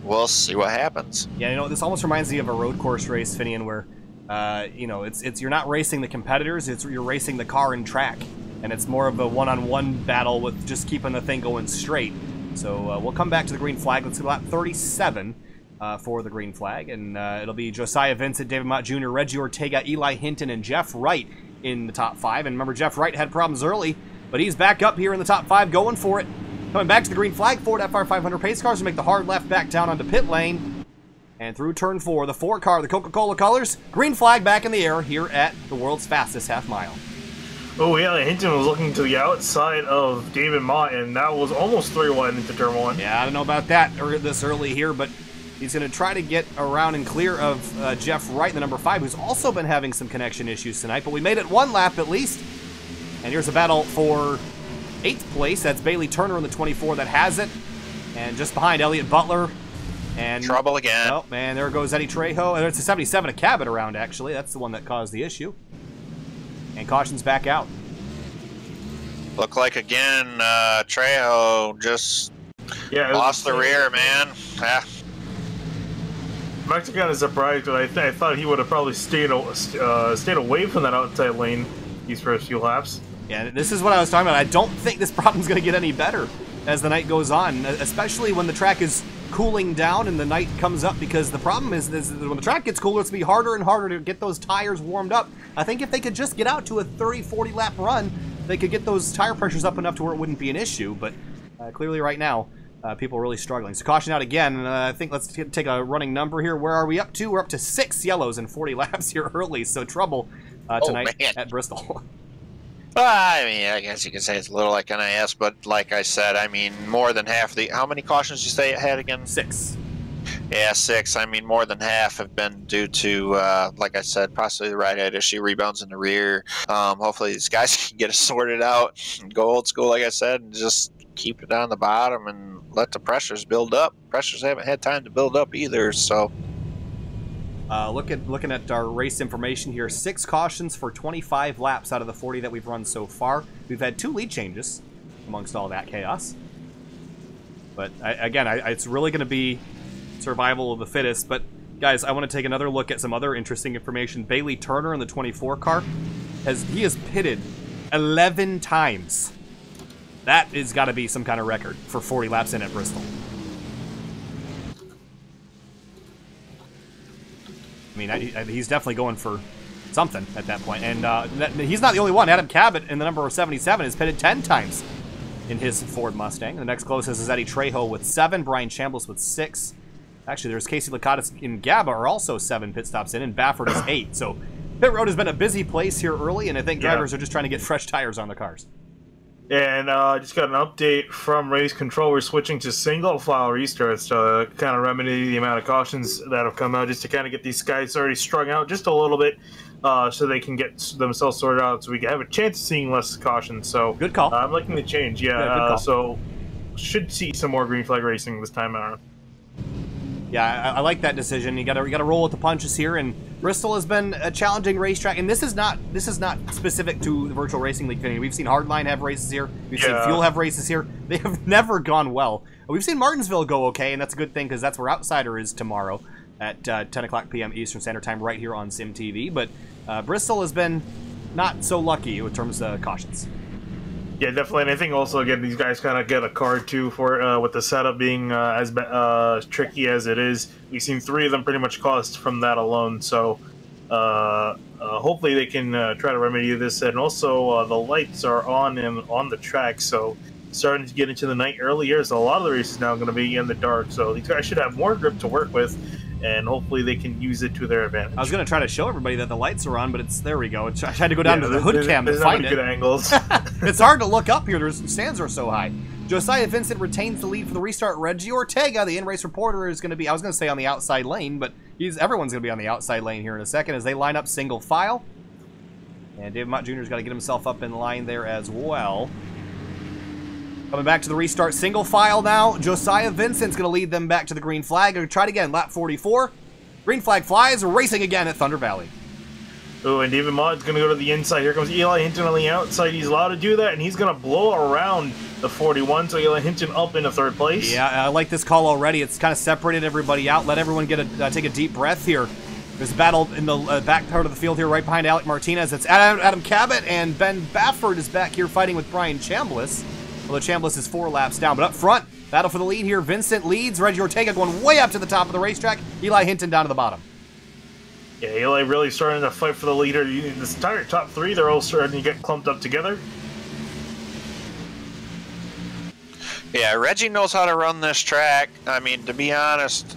we'll see what happens. Yeah, this almost reminds me of a road course race, Finian, where it's you're not racing the competitors, you're racing the car and track, and it's more of a one-on-one battle with just keeping the thing going straight. So we'll come back to the green flag. Let's go lap 37 for the green flag, and it'll be Josiah Vincent, David Mott Jr., Reggie Ortega, Eli Hinton, and Jeff Wright in the top 5. And remember, Jeff Wright had problems early, but he's back up here in the top 5 going for it. Coming back to the green flag, Ford FR500 pace cars will make the hard left back down onto pit lane. And through turn 4, the 4 car, the Coca-Cola colors, green flag back in the air here at the world's fastest half mile. Oh yeah, Hinton was looking to the outside of David Mott, and that was almost 3-1 into turn 1. Yeah, I don't know about that this early here, but he's going to try to get around and clear of Jeff Wright, the number 5, who's also been having some connection issues tonight. But we made it 1 lap at least. And here's a battle for 8th place. That's Bailey Turner in the 24 that has it. And just behind, Elliott Butler. And trouble again. Oh, man, there goes Eddie Trejo. It's a 77, a Cabot around, actually. That's the one that caused the issue. And caution's back out. Look like, again, Trejo just lost the rear, man. Yeah. I'm actually kind of surprised, but I thought he would have probably stayed away from that outside lane these first few laps. Yeah, this is what I was talking about. I don't think this problem's going to get any better as the night goes on, especially when the track is cooling down and the night comes up, because the problem is when the track gets cooler, it's going to be harder and harder to get those tires warmed up. I think if they could just get out to a 30-40 lap run, they could get those tire pressures up enough to where it wouldn't be an issue, but clearly right now, people are really struggling. So caution out again. I think let's take a running number here. Where are we up to? We're up to 6 yellows in 40 laps here early, so trouble tonight at Bristol. Well, I mean, I guess you could say it's a little like NIS, but like I said, I mean, more than half the... How many cautions did you say it had again? 6. Yeah, 6. I mean, more than half have been due to, like I said, possibly the right head issue, rebounds in the rear. Hopefully these guys can get it sorted out and go old school, like I said, and just keep it on the bottom and let the pressures build up. Pressures haven't had time to build up either, so... Looking at our race information here, 6 cautions for 25 laps out of the 40 that we've run so far. We've had 2 lead changes amongst all that chaos. But again, it's really going to be survival of the fittest. But guys, I want to take another look at some other interesting information. Bailey Turner in the 24 car, he has pitted 11 times. That has got to be some kind of record for 40 laps in at Bristol. I mean, he's definitely going for something at that point. And he's not the only one. Adam Cabot in the number 77 has pitted 10 times in his Ford Mustang. The next closest is Eddie Trejo with 7, Brian Chambliss with 6. Actually, there's Casey Lakatos and Gaba are also 7 pit stops in, and Baffert is 8. So pit road has been a busy place here early, and I think drivers are just trying to get fresh tires on the cars. And just got an update from race control. We're switching to single file restarts to kind of remedy the amount of cautions that have come out, just to kind of get these guys already strung out just a little bit, so they can get themselves sorted out, so we can have a chance of seeing less cautions. So good call. I'm liking the change. Yeah, good call. So should see some more green flag racing this time around. Yeah, I like that decision. You got to roll with the punches here, and Bristol has been a challenging racetrack, and this is not specific to the Virtual Racing League. We've seen Hardline have races here. We've seen Fuel have races here. They have never gone well. We've seen Martinsville go okay, and that's a good thing because that's where Outsider is tomorrow at 10 o'clock p.m. Eastern Standard Time right here on Sim TV. But Bristol has been not so lucky in terms of cautions. Yeah, definitely, and I think also, again, these guys kind of get a card, too, for with the setup being as tricky as it is. We've seen 3 of them pretty much cost from that alone, so hopefully they can try to remedy this. And also, the lights are on the track, so starting to get into the night earlier, so a lot of the races now going to be in the dark, so these guys should have more grip to work with, and hopefully they can use it to their advantage. I was going to try to show everybody that the lights are on, but there we go. I had to go down to the hood cam to find it. Good angles. It's hard to look up here. The stands are so high. Josiah Vincent retains the lead for the restart. Reggie Ortega, the in-race reporter, is going to be, I was going to say on the outside lane, but everyone's going to be on the outside lane here in a second as they line up single file. And David Mott Jr.'s got to get himself up in line there as well. Coming back to the restart, single file now. Josiah Vincent's going to lead them back to the green flag. Going to try it again, lap 44. Green flag flies, racing again at Thunder Valley. Oh, and David Mott's going to go to the inside. Here comes Eli Hinton on the outside. He's allowed to do that, and he's going to blow around the 41, so Eli Hinton up into 3rd place. Yeah, I like this call already. It's kind of separated everybody out. Let everyone get take a deep breath here. There's a battle in the back part of the field here, right behind Alec Martinez. It's Adam Cabot, and Ben Baffert is back here fighting with Brian Chambliss. Although Chambliss is 4 laps down. But up front, battle for the lead here. Vincent leads. Reggie Ortega going way up to the top of the racetrack. Eli Hinton down to the bottom. Yeah, Eli really starting to fight for the leader. This entire top 3, they're all starting to get clumped up together. Yeah, Reggie knows how to run this track. I mean, to be honest,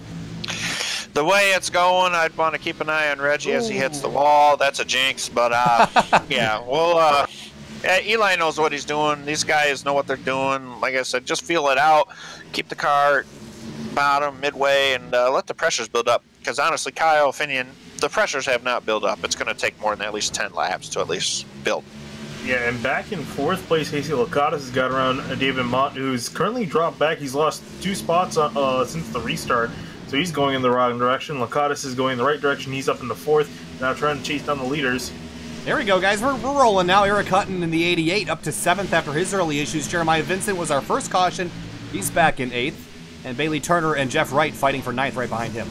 the way it's going, I'd want to keep an eye on Reggie as he hits the wall. That's a jinx, but yeah, well, Eli knows what he's doing. These guys know what they're doing. Like I said, just feel it out. Keep the car bottom, midway, and let the pressures build up. Because honestly, Kyle, Finian, the pressures have not built up. It's going to take more than at least 10 laps to at least build. Yeah, and back in 4th place, Casey Lakatos has got around David Mott, who's currently dropped back. He's lost 2 spots since the restart, so he's going in the wrong direction. Lakatos is going in the right direction. He's up in the 4th, now trying to chase down the leaders. There we go, guys. We're rolling now. Eric Hutton in the 88 up to 7th after his early issues. Jeremiah Vincent was our first caution. He's back in 8th. And Bailey Turner and Jeff Wright fighting for 9th right behind him.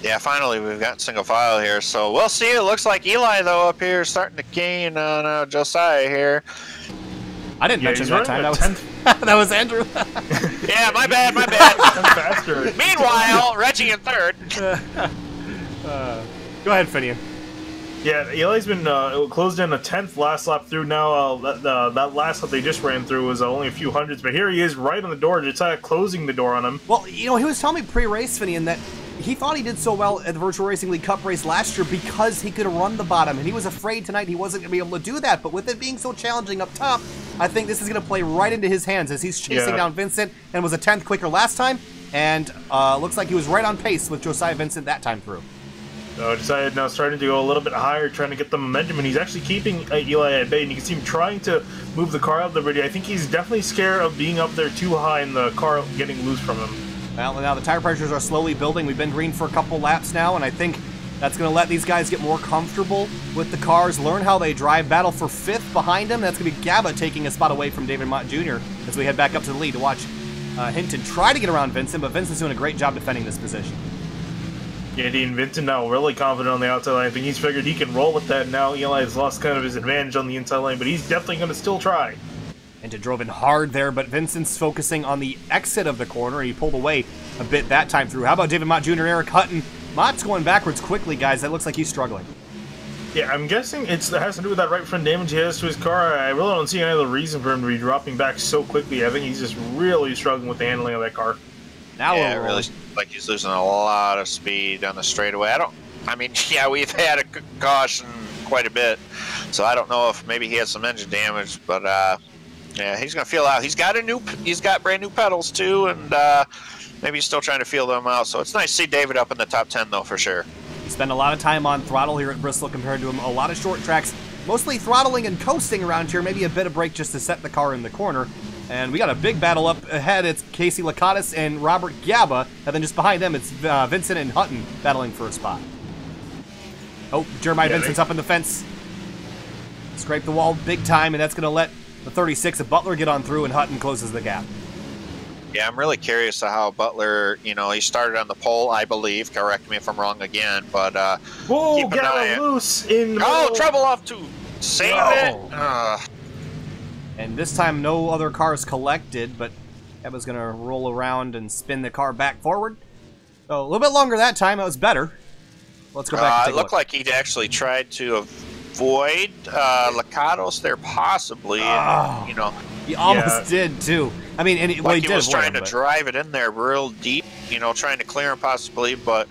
Yeah, finally we've got single file here. So we'll see. It looks like Eli, though, up here is starting to gain on Josiah here. I didn't mention that time. That was Andrew. Yeah, my bad, my bad. I'm faster. Meanwhile, Reggie in 3rd. Go ahead, Finian. Yeah, Eli's been closed in a 10th last lap through now. That last lap they just ran through was only a few hundreds, but here he is right on the door. Josiah closing the door on him. Well, you know, he was telling me pre-race, Finian, that he thought he did so well at the Virtual Racing League Cup race last year because he could have run the bottom, and he was afraid tonight he wasn't going to be able to do that. But with it being so challenging up top, I think this is going to play right into his hands as he's chasing down Vincent and was a 10th quicker last time, and looks like he was right on pace with Josiah Vincent that time through. So Josiah now starting to go a little bit higher, trying to get the momentum, and he's actually keeping Eli at bay, and you can see him trying to move the car out there, but I think he's definitely scared of being up there too high and the car getting loose from him. Well, now the tire pressures are slowly building. We've been green for a couple laps now, and I think that's going to let these guys get more comfortable with the cars, learn how they drive, battle for 5th behind him. That's going to be Gaba taking a spot away from David Mott Jr. as we head back up to the lead to watch Hinton try to get around Vinson, but Vincent's doing a great job defending this position. Yeah, Dean Vinson now really confident on the outside line. I think he's figured he can roll with that now. Eli has lost kind of his advantage on the inside line, but he's definitely going to still try. And drove in hard there, but Vincent's focusing on the exit of the corner. He pulled away a bit that time through. How about David Mott Jr. and Eric Hutton? Mott's going backwards quickly, guys. That looks like he's struggling. Yeah, I'm guessing it has to do with that right front damage he has to his car. I really don't see any other reason for him to be dropping back so quickly. I think he's just really struggling with the handling of that car. Now yeah, we're it really like he's losing a lot of speed on the straightaway. I mean, yeah, we've had a caution quite a bit, so I don't know if maybe he has some engine damage, but yeah, he's gonna feel out. He's got brand new pedals too, and maybe he's still trying to feel them out. So it's nice to see David up in the top 10 though, for sure. Spend a lot of time on throttle here at Bristol compared to a lot of short tracks, mostly throttling and coasting around here, maybe a bit of brake just to set the car in the corner. And we got a big battle up ahead. It's Casey Lakatos and Robert Gaba, and then just behind them it's Vincent and Hutton battling for a spot. Oh, Jeremiah Vincent's up in the fence. Scrape the wall big time, and that's going to let the 36 of Butler get on through, and Hutton closes the gap. Yeah, I'm really curious to how Butler, you know, he started on the pole, I believe. Correct me if I'm wrong again, but whoa, got loose in the middle. Trouble off to save it. And this time no other cars collected, but Gaba's going to roll around and spin the car back forward. So a little bit longer that time. It was better. Let's go back and take a look. It looked like he'd actually tried to avoid Lakatos there possibly. And, you know, he almost did too. I mean, and he was trying to drive it in there real deep, you know, trying to clear him possibly, but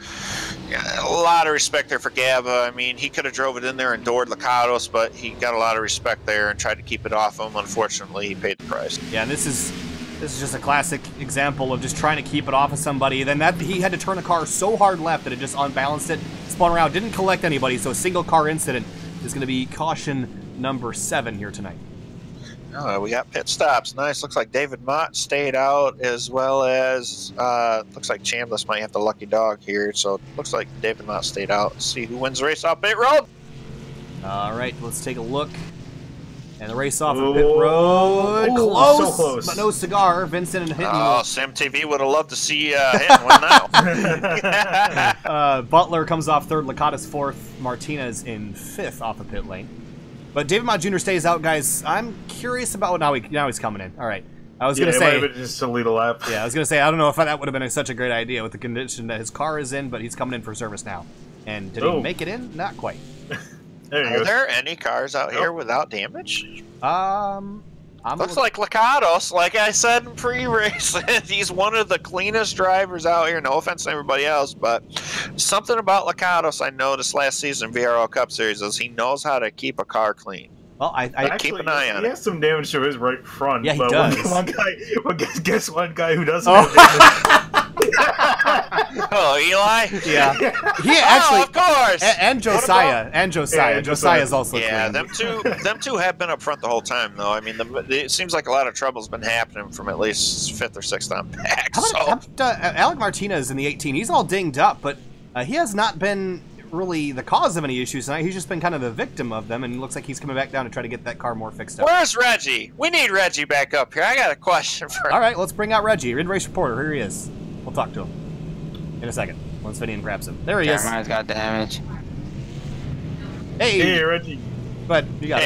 a lot of respect there for Gaba. I mean, he could have drove it in there and doored Lakatos, but he got a lot of respect there and tried to keep it off him. Unfortunately, he paid the price. Yeah, and this is just a classic example of just trying to keep it off of somebody. Then he had to turn a car so hard left that it just unbalanced it, spun around, didn't collect anybody, so a single car incident is going to be caution number 7 here tonight. We got pit stops. Nice. Looks like David Mott stayed out, as well as looks like Chambliss might have the lucky dog here. So it looks like David Mott stayed out. Let's see who wins the race off pit road. All right, let's take a look. And the race off of pit road. Close, so close, but no cigar. Vincent and Hinton. Oh, Sim TV would have loved to see Hinton win now. Butler comes off 3rd, Lakatos 4th, Martinez in 5th off the pit lane. But David Mott Jr. stays out, guys. I'm curious about now he's coming in. All right. I was going to say... just to lead a lap. Yeah, I was going to say, I don't know if that would have been such a great idea with the condition that his car is in, but he's coming in for service now. And did he make it in? Not quite. Are there any cars out here without damage? Looks like Lakatos, like I said in pre-race. He's one of the cleanest drivers out here. No offense to everybody else, but something about Lakatos I noticed last season in VRL Cup Series is he knows how to keep a car clean. Well, I keep an eye on it. He has some damage to his right front. Yeah, he but does. Guess one guy who doesn't have damage. Oh, Eli? Yeah. He actually, of course. And Josiah. Yeah, Josiah's also clean. them two have been up front the whole time, though. I mean, it seems like a lot of trouble's been happening from at least 5th or 6th on back. How about Alec Martinez in the 18? He's all dinged up, but he has not been really the cause of any issues tonight. He's just been kind of the victim of them, and it looks like he's coming back down to try to get that car more fixed up. Where's Reggie? We need Reggie back up here. I got a question for him. All right, let's bring out Reggie, in-race reporter. Here he is. We'll talk to him in a second once Finian grabs him. There he is. Jeremiah's got damage. Hey, Reggie. But you got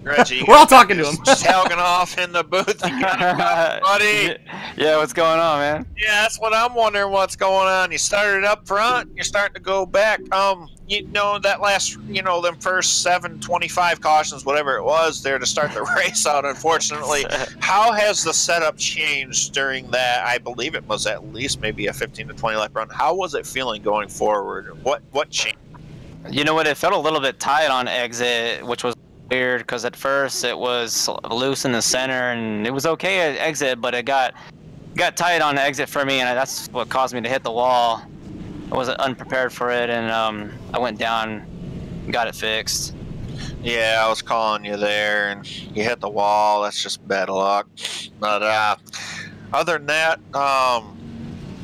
Reggie. We're all talking to him. Just helging off in the booth. Buddy. Yeah, what's going on, man? Yeah, that's what I'm wondering. What's going on? You started up front. You're starting to go back. You know that last, them first 725 cautions, whatever it was, there to start the race out. Unfortunately, how has the setup changed during that? I believe it was at least maybe a 15 to 20 lap run. How was it feeling going forward? What changed? You know what? It felt a little bit tight on exit, which was weird because at first it was loose in the center and it was okay at exit, but it got tight on exit for me, and that's what caused me to hit the wall. I wasn't unprepared for it, and I went down and got it fixed. Yeah, I was calling you there, and you hit the wall. That's just bad luck. But other than that,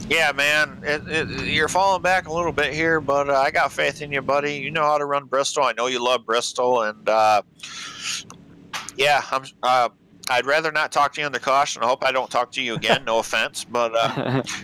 yeah, man, you're falling back a little bit here, but I got faith in you, buddy. You know how to run Bristol. I know you love Bristol, and yeah, I'd rather not talk to you under caution. I hope I don't talk to you again. No offense, but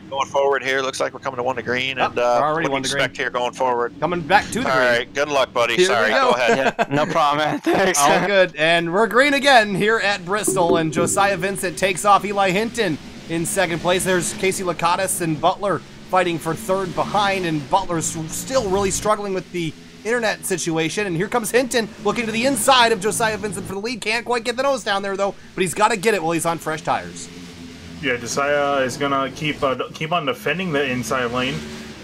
going forward here, looks like we're coming to 1 to green, and already what do you 1 to green. expect here going forward? Coming back to the green. All right, good luck, buddy. Here Sorry, we go. go ahead. Yeah, no problem, man. Thanks. All good, and we're green again here at Bristol, and Josiah Vincent takes off Eli Hinton in second place. There's Casey Lakatos and Butler fighting for third behind, and Butler's still really struggling with the internet situation, and here comes Hinton looking to the inside of Josiah Vincent for the lead. Can't quite get the nose down there though, but he's got to get it while he's on fresh tires. Yeah, Josiah is gonna keep on defending the inside lane,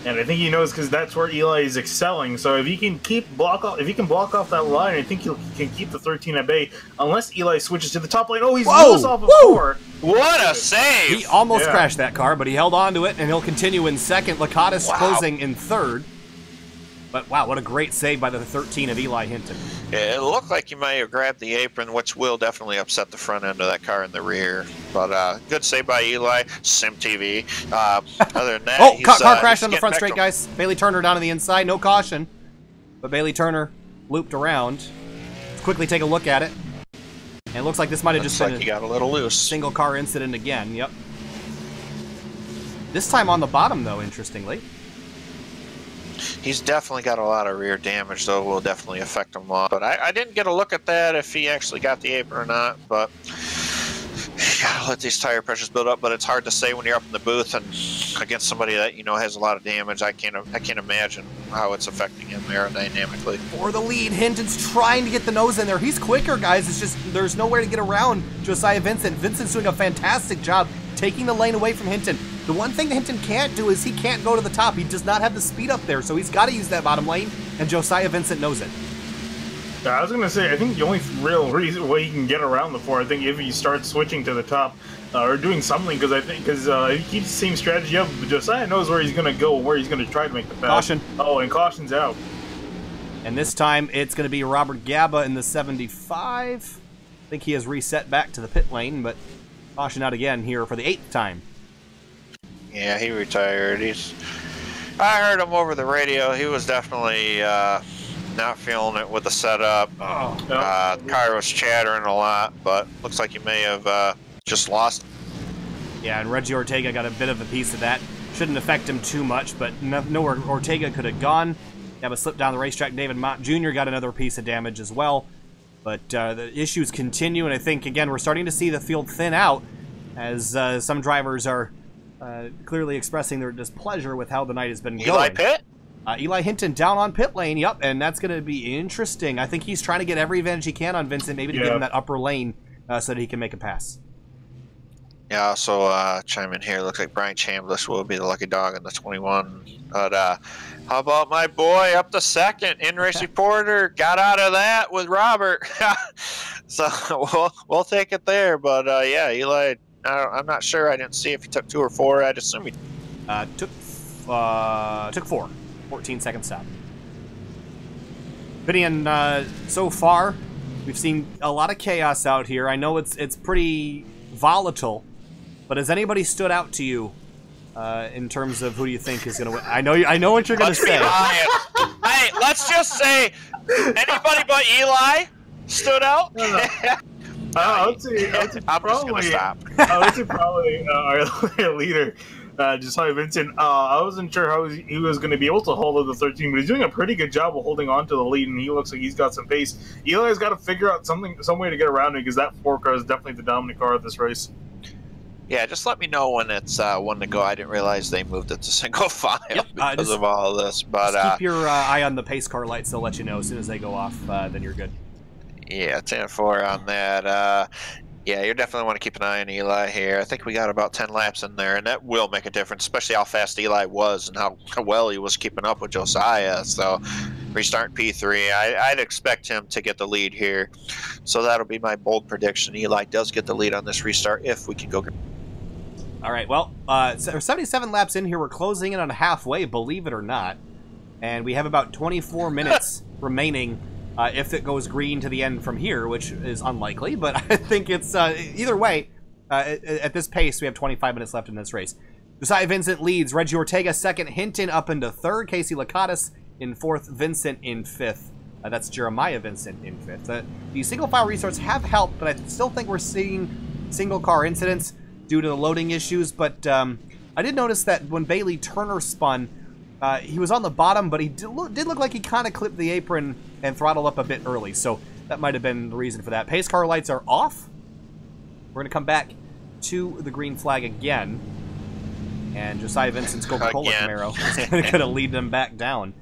and I think he knows because that's where Eli is excelling. So if he can block off that line, I think he can keep the 13 at bay. Unless Eli switches to the top lane. Oh, he's loose off of 4. What a save! He almost crashed that car, but he held on to it, and he'll continue in second. Lakatos closing in third. But wow, what a great save by the 13 of Eli Hinton. Yeah, it looked like you may have grabbed the apron, which will definitely upset the front end of that car in the rear. But good save by Eli. SimTV. Other than that, car crashed on the front straight, guys. Bailey Turner down to the inside. No caution. But Bailey Turner looped around. Let's quickly take a look at it. And it looks like this might have just been he got a little loose. Single car incident again. Yep. This time on the bottom, though, interestingly. He's definitely got a lot of rear damage, though. Will definitely affect him a lot. But I didn't get a look at that if he actually got the apron or not. But you gotta let these tire pressures build up. But it's hard to say when you're up in the booth and against somebody that has a lot of damage. I can't imagine how it's affecting him aerodynamically. For the lead, Hinton's trying to get the nose in there. He's quicker, guys. It's just there's nowhere to get around Josiah Vincent. Vincent's doing a fantastic job taking the lane away from Hinton. The one thing that Hinton can't do is he can't go to the top. He does not have the speed up there, so he's got to use that bottom lane, and Josiah Vincent knows it. I was going to say, I think the only real way he can get around the 4, I think if he starts switching to the top or doing something, because he keeps the same strategy up, but Josiah knows where he's going to go, where he's going to try to make the pass. Caution. Oh, and caution's out. And this time it's going to be Robert Gaba in the 75. I think he has reset back to the pit lane, but caution out again here for the 8th time. Yeah, he retired. I heard him over the radio. He was definitely not feeling it with the setup. Cairo's chattering a lot, but looks like he may have just lost. Yeah, and Reggie Ortega got a bit of a piece of that. Shouldn't affect him too much, but nowhere Ortega could have gone. Gaba slipped down the racetrack. David Mott Jr. got another piece of damage as well. But the issues continue, and I think, again, we're starting to see the field thin out as some drivers are clearly expressing their displeasure with how the night has been going. Eli Pitt? Eli Hinton down on pit lane, yep, and that's going to be interesting. I think he's trying to get every advantage he can on Vincent, maybe to get him that upper lane so that he can make a pass. Yeah, also chime in here. Looks like Brian Chambliss will be the lucky dog in the 21. But how about my boy up to second? In-race reporter got out of that with Robert. So we'll take it there. But yeah, Eli, I'm not sure. I didn't see if he took 2 or 4. I'd assume he took 4. 14-second stop. Opinion so far, we've seen a lot of chaos out here. I know it's pretty volatile, but has anybody stood out to you in terms of who do you think is going to win? I know what you're going to say. Hey, let's just say anybody but Eli stood out. I would say probably our leader, Josiah Vincent. I wasn't sure how he was going to be able to hold the 13, but he's doing a pretty good job of holding on to the lead, and he looks like he's got some pace. Eli's got to figure out some way to get around it, because that 4 car is definitely the dominant car of this race. Yeah, just let me know when it's 1 to go. I didn't realize they moved it to single file because of all of this. But just keep your eye on the pace car lights. They'll let you know as soon as they go off. Then you're good. Yeah, 10-4 on that. Yeah, you definitely want to keep an eye on Eli here. I think we got about 10 laps in there, and that will make a difference, especially how fast Eli was and how well he was keeping up with Josiah. So restart P3. I'd expect him to get the lead here. So that'll be my bold prediction. Eli does get the lead on this restart if we can go. All right, well, 77 laps in here. We're closing in on halfway, believe it or not. And we have about 24 minutes remaining if it goes green to the end from here, which is unlikely. But I think it's either way, at this pace, we have 25 minutes left in this race. Josiah Vincent leads. Reggie Ortega second. Hinton up into third. Casey Lakatos in fourth. Vincent in fifth. That's Josiah Vincent in 5th. The single file restarts have helped, but I still think we're seeing single car incidents due to the loading issues. But I did notice that when Bailey Turner spun, he was on the bottom, but he did look like he kind of clipped the apron and throttled up a bit early. So that might have been the reason for that. Pace car lights are off. We're going to come back to the green flag again. And Josiah Vincent's Coca-Cola Camaro is going to lead them back down.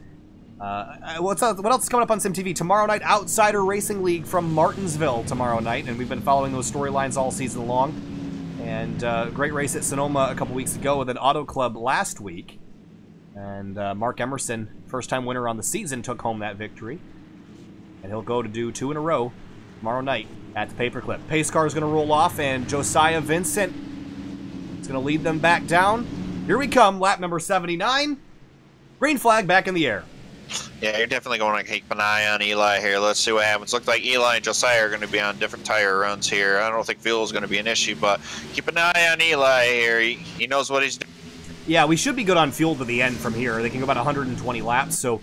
What else is coming up on SimTV? Tomorrow night, Outsider Racing League from Martinsville tomorrow night, and we've been following those storylines all season long. And great race at Sonoma a couple weeks ago with an Auto Club last week. And Mark Emerson, first-time winner on the season, took home that victory. And he'll go to do 2 in a row tomorrow night at the Paperclip. Pace car is going to roll off, and Josiah Vincent is going to lead them back down. Here we come, lap number 79. Green flag back in the air. Yeah, you're definitely going to keep an eye on Eli here. Let's see what happens. Looks like Eli and Josiah are going to be on different tire runs here. I don't think fuel is going to be an issue, but keep an eye on Eli here. He knows what he's doing. Yeah, we should be good on fuel to the end from here. They can go about 120 laps, so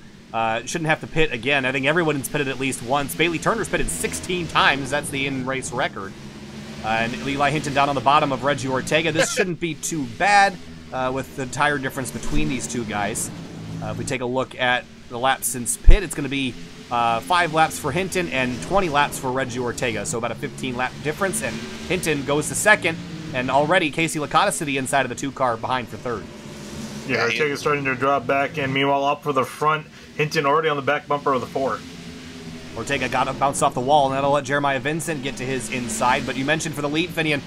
shouldn't have to pit again. I think everyone's pitted at least once. Bailey Turner's pitted 16 times. That's the in-race record. And Eli Hinton down on the bottom of Reggie Ortega. This shouldn't be too bad with the tire difference between these two guys. If we take a look at the laps since pit, it's going to be 5 laps for Hinton and 20 laps for Reggie Ortega, so about a 15-lap difference, and Hinton goes to second, and already Casey Licata's to the inside of the 2-car behind for third. Yeah, Ortega's starting to drop back, and meanwhile up for the front, Hinton already on the back bumper of the 4. Ortega got up, bounced off the wall, and that'll let Josiah Vincent get to his inside, but you mentioned for the lead, Finian,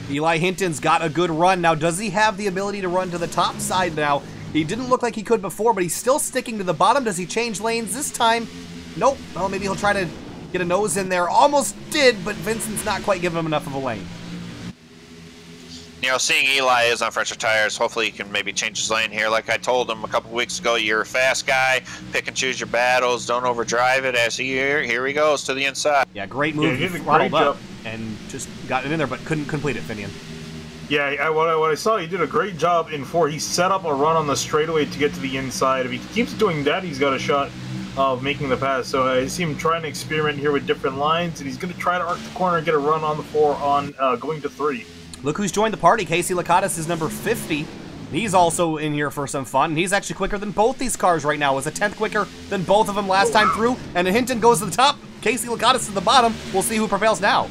Eli Hinton's got a good run. Now, does he have the ability to run to the top side now? He didn't look like he could before, but he's still sticking to the bottom. Does he change lanes this time? Nope. Well, maybe he'll try to get a nose in there. Almost did, but Vincent's not quite giving him enough of a lane. You know, seeing Eli is on fresher tires, hopefully he can maybe change his lane here. Like I told him a couple weeks ago, you're a fast guy. Pick and choose your battles. Don't overdrive it. As here he goes to the inside. Yeah, great move. Yeah, he throttled up and just got it in there, but couldn't complete it, Finian. Yeah, what I saw, he did a great job in 4. He set up a run on the straightaway to get to the inside. If he keeps doing that, he's got a shot of making the pass. So I see him trying to experiment here with different lines, and he's going to try to arc the corner and get a run on the 4 on going to 3. Look who's joined the party. Casey Licata's is number 50. He's also in here for some fun. He's actually quicker than both these cars right now. Was a 10th quicker than both of them last time through. And Hinton goes to the top. Casey Licata's to the bottom. We'll see who prevails now.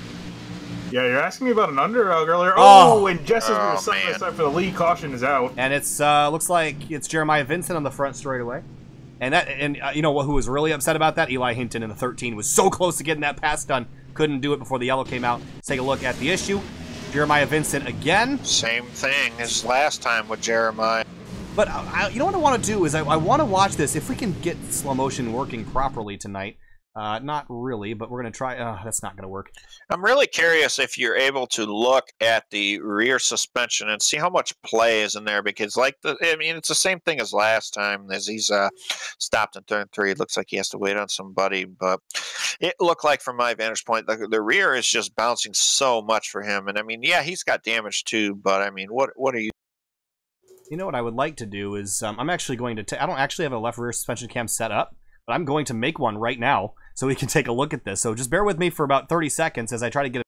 Yeah, you're asking me about an underdog earlier. Oh, and just as we were side by side for the lead, caution is out. And it's looks like it's Josiah Vincent on the front straightaway. And you know who was really upset about that? Eli Hinton in the 13 was so close to getting that pass done. Couldn't do it before the yellow came out. Let's take a look at the issue. Josiah Vincent again. Same thing as last time with Jeremiah. But you know what I want to do is I want to watch this. If we can get slow motion working properly tonight. Not really, but we're going to try. That's not going to work. I'm really curious if you're able to look at the rear suspension and see how much play is in there, because it's the same thing as last time as he's stopped in turn 3. It looks like he has to wait on somebody, but it looked like from my vantage point, the rear is just bouncing so much for him. And I mean, yeah, he's got damage too, but I mean, what are you? You know what I would like to do is I'm actually going to I don't actually have a left rear suspension cam set up, but I'm going to make one right now so we can take a look at this. So just bear with me for about 30 seconds as I try to get it.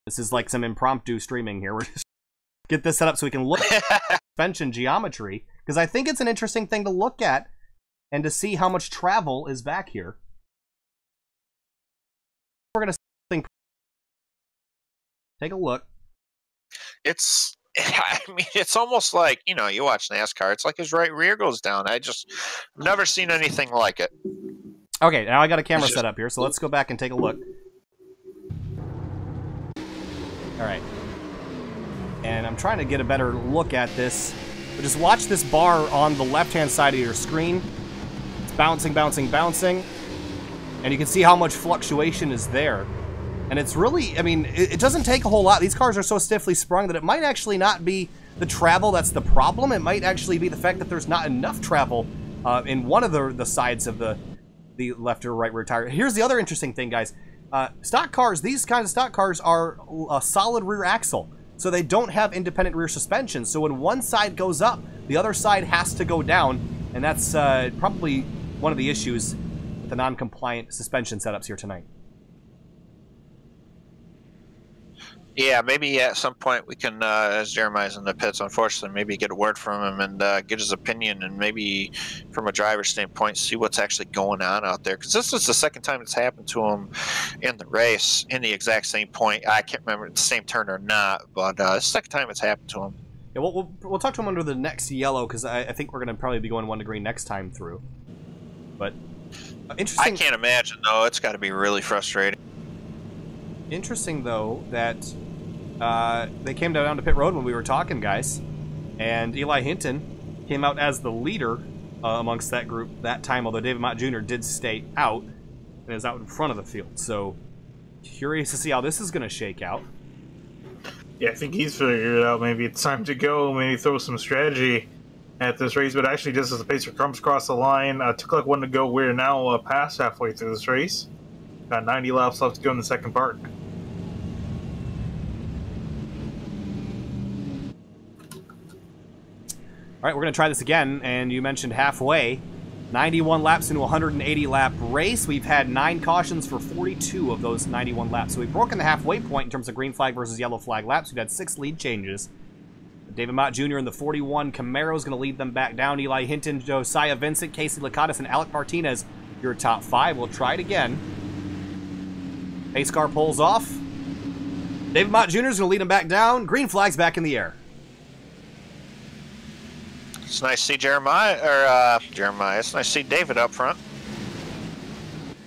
This is like some impromptu streaming here. We're just get this set up so we can look at suspension geometry, because I think it's an interesting thing to look at and to see how much travel is back here. We're going to take a look. I mean, it's almost like, you know, you watch NASCAR. It's like his right rear goes down. I've never seen anything like it. Okay, now I got a camera set up here, so let's go back and take a look. All right. And I'm trying to get a better look at this. But just watch this bar on the left-hand side of your screen. It's bouncing, bouncing, bouncing. And you can see how much fluctuation is there. And it's really, I mean, it doesn't take a whole lot. These cars are so stiffly sprung that it might actually not be the travel that's the problem. It might actually be the fact that there's not enough travel in one of the sides of the left or right rear tire. Here's the other interesting thing, guys. Stock cars, these kinds of stock cars are a solid rear axle. So they don't have independent rear suspension. So when one side goes up, the other side has to go down. And that's probably one of the issues the non-compliant suspension setups here tonight. Yeah, maybe at some point we can, as Jeremiah's in the pits, unfortunately, maybe get a word from him and get his opinion, and maybe from a driver's standpoint, see what's actually going on out there. Because this is the second time it's happened to him in the race, in the exact same point. I can't remember if it's the same turn or not, but it's the second time it's happened to him. Yeah, we'll talk to him under the next yellow, because I think we're going to probably be going 1 to green next time through. But interesting. I can't imagine, though. It's got to be really frustrating. Interesting, though, that they came down to pit road when we were talking, guys, and Eli Hinton came out as the leader amongst that group that time, although David Mott Jr. did stay out and is out in front of the field. So, curious to see how this is going to shake out. Yeah, I think he's figured it out. Maybe it's time to go. Maybe throw some strategy at this race. But actually, just as the pacer comes across the line, took like 1 to go. We're now past halfway through this race. Got 90 laps left to go in the second part. All right, we're going to try this again, and you mentioned halfway. 91 laps into a 180-lap race. We've had 9 cautions for 42 of those 91 laps. So we've broken the halfway point in terms of green flag versus yellow flag laps. We've had 6 lead changes. David Mott Jr. in the 41 Camaro is going to lead them back down. Eli Hinton, Josiah Vincent, Casey Lacatus, and Alec Martinez, your top 5. We'll try it again. Pace car pulls off. David Mott Jr. is going to lead them back down. Green flag's back in the air. It's nice to see Jeremiah. It's nice to see David up front.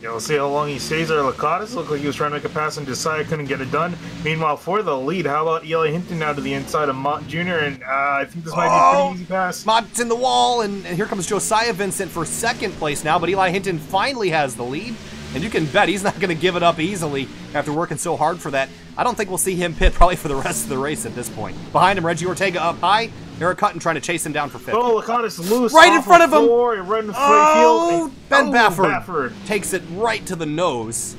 Yeah, we'll see how long he stays there. Lacatus looked like he was trying to make a pass and Josiah couldn't get it done. Meanwhile, for the lead, how about Eli Hinton now to the inside of Mott Jr.? And I think this might be a pretty easy pass. Mott's in the wall, and here comes Josiah Vincent for 2nd place now, but Eli Hinton finally has the lead. And you can bet he's not going to give it up easily after working so hard for that. I don't think we'll see him pit probably for the rest of the race at this point. Behind him, Reggie Ortega up high. Eric Hutton trying to chase him down for 5th. Oh, Lacatus loose. Right in front of him. Right in the field. Ben Bafford takes it right to the nose.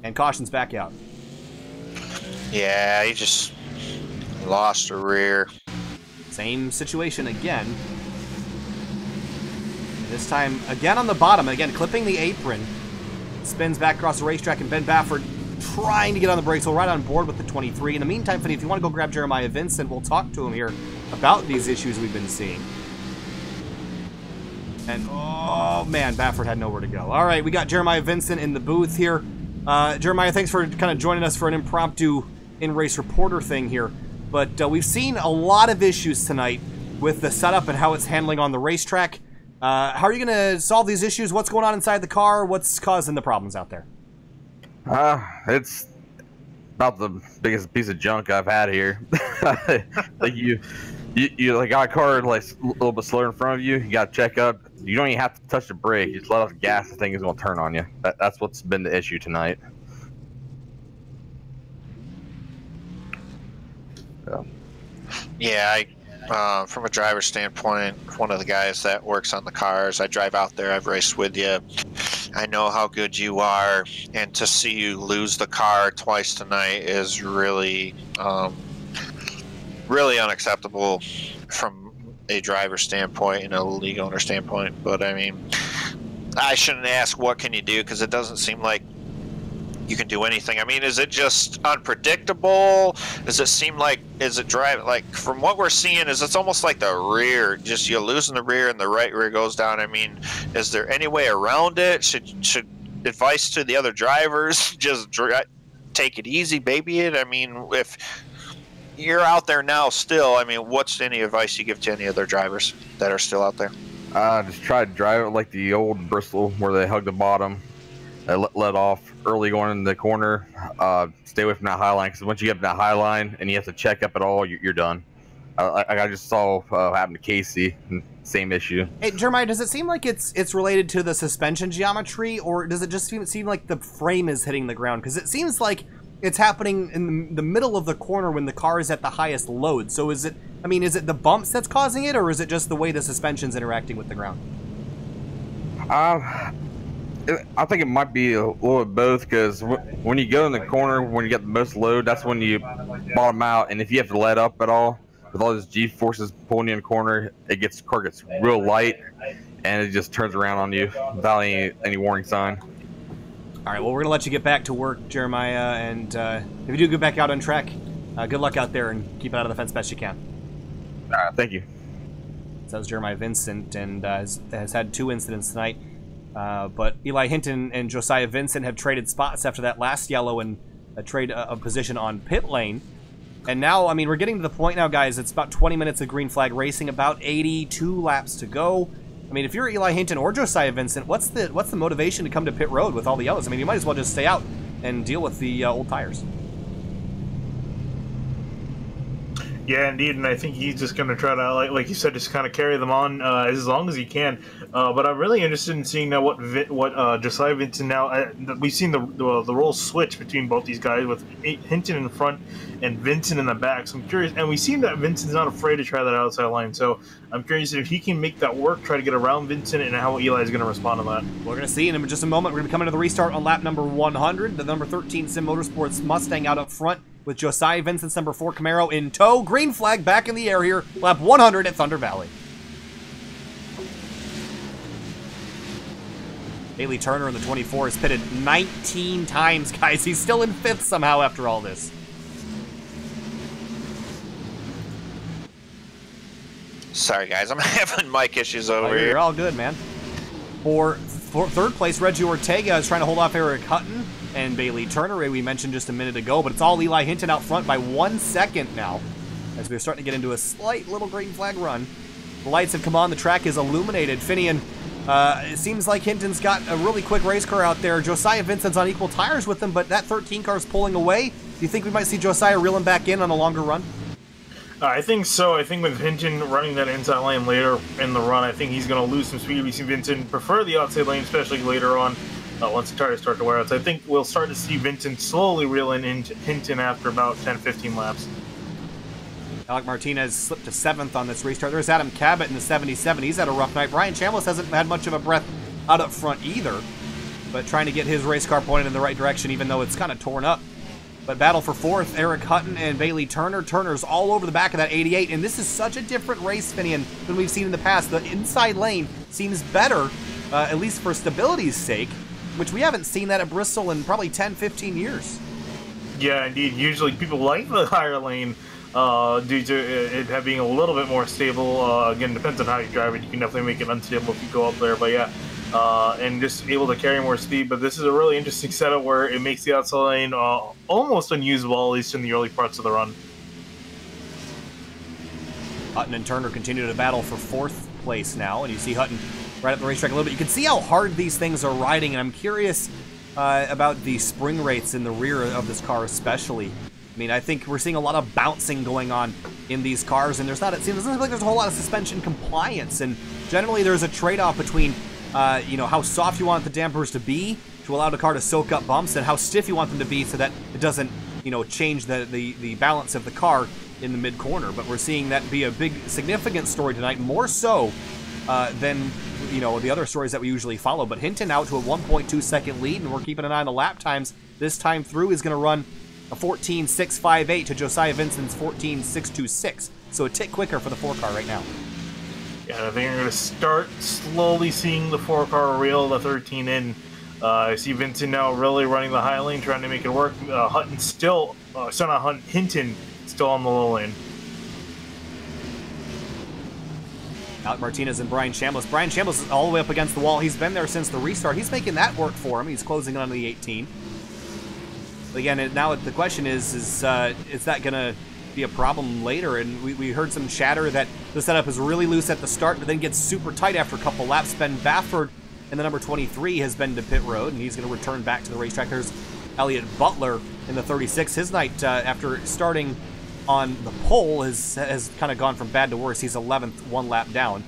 And caution's back out. Yeah, he just lost a rear. Same situation again. This time, again on the bottom, again clipping the apron. Spins back across the racetrack, and Ben Bafford trying to get on the brakes. So right on board with the 23. In the meantime, Finney, if you want to go grab Jeremiah Vincent, we'll talk to him here about these issues we've been seeing. And, oh, man, Bafford had nowhere to go. All right, we got Jeremiah Vincent in the booth here. Jeremiah, thanks for kind of joining us for an impromptu in-race reporter thing here. But we've seen a lot of issues tonight with the setup and how it's handling on the racetrack. How are you going to solve these issues? What's going on inside the car? What's causing the problems out there? It's about the biggest piece of junk I've had here. Like you like got a car like a little bit slower in front of you. You got to check up. You don't even have to touch the brake. You just let off the gas. The thing is going to turn on you. That's what's been the issue tonight. Yeah, from a driver's standpoint, one of the guys that works on the cars, I drive out there, I've raced with you. I know how good you are, and to see you lose the car twice tonight is really, really unacceptable from a driver standpoint and a league owner standpoint. But I mean, I shouldn't ask what can you do, because it doesn't seem like you can do anything. I mean, is it just unpredictable? Does it seem like, is it drive, like from what we're seeing, is it's almost like the rear, just you're losing the rear and the right rear goes down. I mean, is there any way around it? Should advice to the other drivers, just take it easy, baby it? I mean, if you're out there now still, I mean, what's any advice you give to any other drivers that are still out there? Just try to drive it like the old Bristol where they hug the bottom. Let off early going in the corner. Stay away from that high line, because once you get to that high line and you have to check up at all, you're done. I just saw what happened to Casey. Same issue. Hey, Jeremiah, does it seem like it's related to the suspension geometry, or does it just seem like the frame is hitting the ground? Because it seems like it's happening in the middle of the corner when the car is at the highest load. So is it, I mean, is it the bumps that's causing it, or is it just the way the suspension's interacting with the ground? I think it might be a little of both, because when you go in the corner, when you get the most load, that's when you bottom out. And if you have to let up at all, with all those G-forces pulling you in the corner, car gets real light, and it just turns around on you without any warning sign. All right, well, we're going to let you get back to work, Jeremiah, and if you do get back out on track, good luck out there and keep it out of the fence best you can. All right, thank you. So that was Jeremiah Vincent, and has had 2 incidents tonight. But Eli Hinton and Josiah Vincent have traded spots after that last yellow and a trade of position on pit lane. And now, I mean, we're getting to the point now, guys. It's about 20 minutes of green flag racing, about 82 laps to go. I mean, if you're Eli Hinton or Josiah Vincent, what's the motivation to come to pit road with all the yellows? I mean, you might as well just stay out and deal with the old tires. Yeah, indeed, and I think he's just going to try to, like you said, just kind of carry them on as long as he can. But I'm really interested in seeing now what Josiah Vincent now. We've seen the roles switch between both these guys with Hinton in front and Vincent in the back. So I'm curious, and we seen that Vincent's not afraid to try that outside line. So I'm curious if he can make that work, try to get around Vincent, and how Eli is going to respond to that. We're going to see in just a moment. We're going to come into the restart on lap number 100. The number 13 Sim Motorsports Mustang out up front, with Josiah Vincent's number 4 Camaro in tow. Green flag back in the air here. Lap 100 at Thunder Valley. Bailey Turner in the 24 has pitted 19 times, guys. He's still in 5th somehow after all this. Sorry, guys. I'm having mic issues over here. You're all good, man. For 3rd place, Reggie Ortega is trying to hold off Eric Hutton and Bailey Turner, we mentioned just a minute ago, but it's all Eli Hinton out front by 1 second now, as we're starting to get into a slight little green flag run. The lights have come on, the track is illuminated. Finian, it seems like Hinton's got a really quick race car out there. Josiah Vincent's on equal tires with him, but that 13 car's pulling away. Do you think we might see Josiah reeling back in on a longer run? I think so. I think with Hinton running that inside lane later in the run, I think he's going to lose some speed. We see Vincent prefer the outside lane, especially later on. Once the tires start to wear out. So I think we'll start to see Vincent slowly reeling into Hinton after about 10-15 laps. Alec Martinez slipped to 7th on this restart. There's Adam Cabot in the 77. He's had a rough night. Brian Chambliss hasn't had much of a breath out up front either, but trying to get his race car pointed in the right direction, even though it's kind of torn up. But battle for 4th, Eric Hutton and Bailey Turner. Turner's all over the back of that 88, and this is such a different race, Finian, than we've seen in the past. The inside lane seems better, at least for stability's sake, which we haven't seen that at Bristol in probably 10-15 years. Yeah, indeed. Usually people like the higher lane due to it being a little bit more stable. Again, depends on how you drive it. You can definitely make it unstable if you go up there. But yeah, and just able to carry more speed. But this is a really interesting setup where it makes the outside lane almost unusable, at least in the early parts of the run. Hutton and Turner continue to battle for 4th place now, and you see Hutton right up the racetrack a little bit. You can see how hard these things are riding, and I'm curious about the spring rates in the rear of this car especially. I mean, I think we're seeing a lot of bouncing going on in these cars, and it doesn't look like there's a whole lot of suspension compliance, and generally there's a trade-off between how soft you want the dampers to be to allow the car to soak up bumps, and how stiff you want them to be so that it doesn't change the balance of the car in the mid-corner. But we're seeing that be a big, significant story tonight, more so than the other stories that we usually follow. But Hinton out to a 1.2 second lead, and we're keeping an eye on the lap times. This time through is going to run a 14.658 to Josiah Vincent's 14.626. So a tick quicker for the 4-car right now. Yeah, I think we're going to start slowly seeing the 4-car reel the 13 in. I see Vincent now really running the high lane, trying to make it work. Hutton still, Hinton still on the low lane. Alec Martinez and Brian Chambliss. Brian Chambliss is all the way up against the wall. He's been there since the restart. He's making that work for him. He's closing in on the 18. But again, now the question is that going to be a problem later? And we heard some chatter that the setup is really loose at the start, but then gets super tight after a couple laps. Ben Bafford in the number 23 has been to pit road, and he's going to return back to the racetrack. There's Elliott Butler in the 36. His night after starting on the pole has kind of gone from bad to worse. He's 11th, 1 lap down.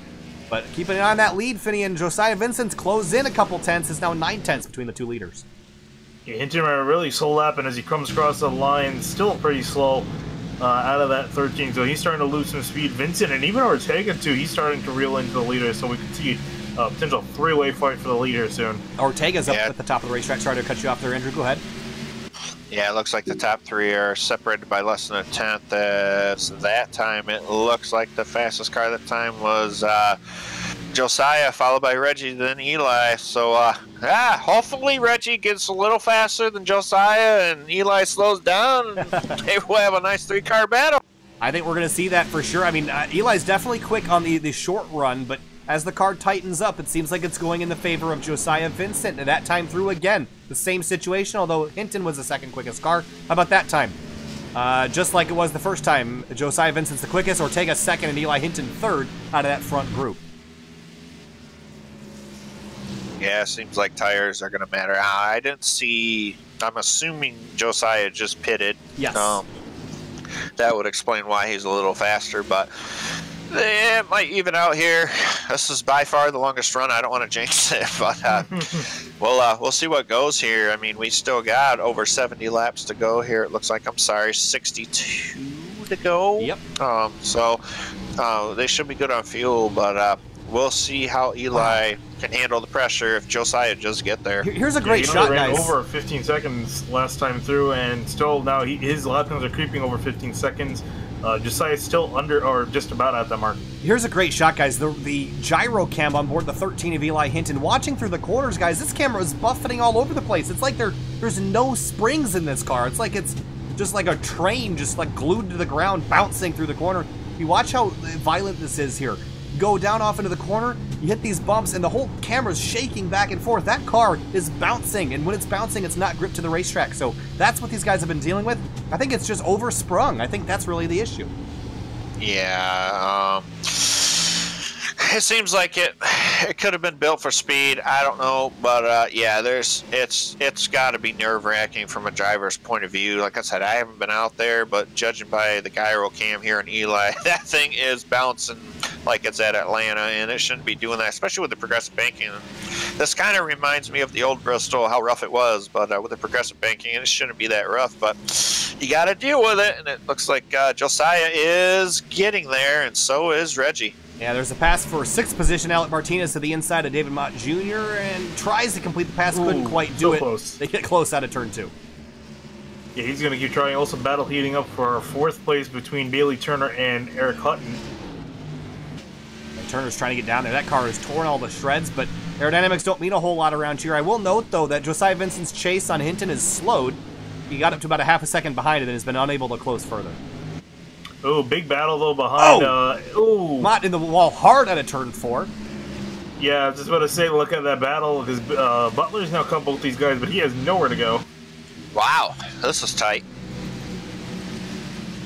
But keeping an eye on that lead, Finney, and Josiah Vincent's closed in a couple tenths. It's now 9 tenths between the two leaders. Yeah, Hinton really slow lapping as he comes across the line. Still pretty slow out of that 13, so he's starting to lose some speed. Vincent and even Ortega too, he's starting to reel into the leader, so we can see a potential 3-way fight for the leader soon. Ortega's up at the top of the racetrack. Sorry to cut you off there, Andrew. Go ahead. Yeah, it looks like the top 3 are separated by less than a tenth. As that time, it looks like the fastest car that time was Josiah, followed by Reggie, then Eli. So, hopefully Reggie gets a little faster than Josiah and Eli slows down, and maybe we'll have a nice 3-car battle. I think we're going to see that for sure. I mean, Eli's definitely quick on the short run, but as the car tightens up, it seems like it's going in the favor of Josiah Vincent. And that time through again, the same situation, although Hinton was the second quickest car. How about that time? Just like it was the first time, Josiah Vincent's the quickest, Ortega second, and Eli Hinton third out of that front group. Yeah, seems like tires are going to matter. I didn't see, I'm assuming Josiah just pitted. Yes. That would explain why he's a little faster, but it might even out here. This is by far the longest run. I don't want to jinx it, but we'll see what goes here. I mean, we still got over 70 laps to go here. It looks like, 62 to go. Yep. So they should be good on fuel, but we'll see how Eli can handle the pressure if Josiah does get there. Here's a great he shot, ran guys. over 15 seconds last time through, and still now his lap times are creeping over 15 seconds. Josiah's still under, or just about at that mark. Here's a great shot, guys. The gyro cam on board the 13 of Eli Hinton. Watching through the corners, guys, this camera is buffeting all over the place. It's like there's no springs in this car. It's like it's just like a train just like glued to the ground, bouncing through the corner. You watch how violent this is here. Go down off into the corner, you hit these bumps, and the whole camera's shaking back and forth. That car is bouncing, and when it's bouncing, it's not gripped to the racetrack. So that's what these guys have been dealing with. I think it's just oversprung. I think that's really the issue. Yeah, it seems like it could have been built for speed. I don't know, but yeah, it's got to be nerve-wracking from a driver's point of view. Like I said, I haven't been out there, but judging by the gyro cam here in Eli, that thing is bouncing like it's at Atlanta, and it shouldn't be doing that, especially with the progressive banking. This kind of reminds me of the old Bristol, how rough it was, but with the progressive banking, it shouldn't be that rough, but you got to deal with it, and it looks like Josiah is getting there, and so is Reggie. Yeah, there's a pass for 6th position. Alec Martinez to the inside of David Mott Jr. and tries to complete the pass, couldn't quite do it. Close. They get close out of turn 2. Yeah, he's going to keep trying. Also, battle heating up for 4th place between Bailey Turner and Eric Hutton. And Turner's trying to get down there. That car is torn all to shreds, but aerodynamics don't mean a whole lot around here. I will note, though, that Josiah Vincent's chase on Hinton is slowed. He got up to about a half a second behind it and has been unable to close further. Oh, big battle, though, behind. Mott in the wall hard out of turn 4. Yeah, I was just about to say, look at that battle, because Butler's now caught both these guys, but he has nowhere to go. Wow, this is tight.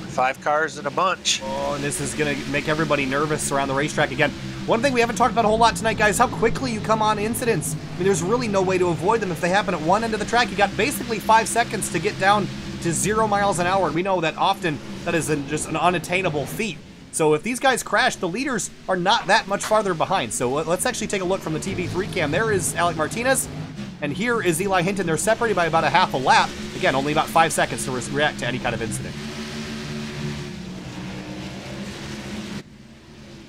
5 cars in a bunch. Oh, and this is going to make everybody nervous around the racetrack again. One thing we haven't talked about a whole lot tonight, guys, how quickly you come on incidents. I mean, there's really no way to avoid them. If they happen at one end of the track, you got basically 5 seconds to get down to 0 miles an hour. And we know that often that is just an unattainable feat. So if these guys crash, the leaders are not that much farther behind. So let's actually take a look from the TV3 cam. There is Alec Martinez, and here is Eli Hinton. They're separated by about a half a lap. Again, only about 5 seconds to react to any kind of incident.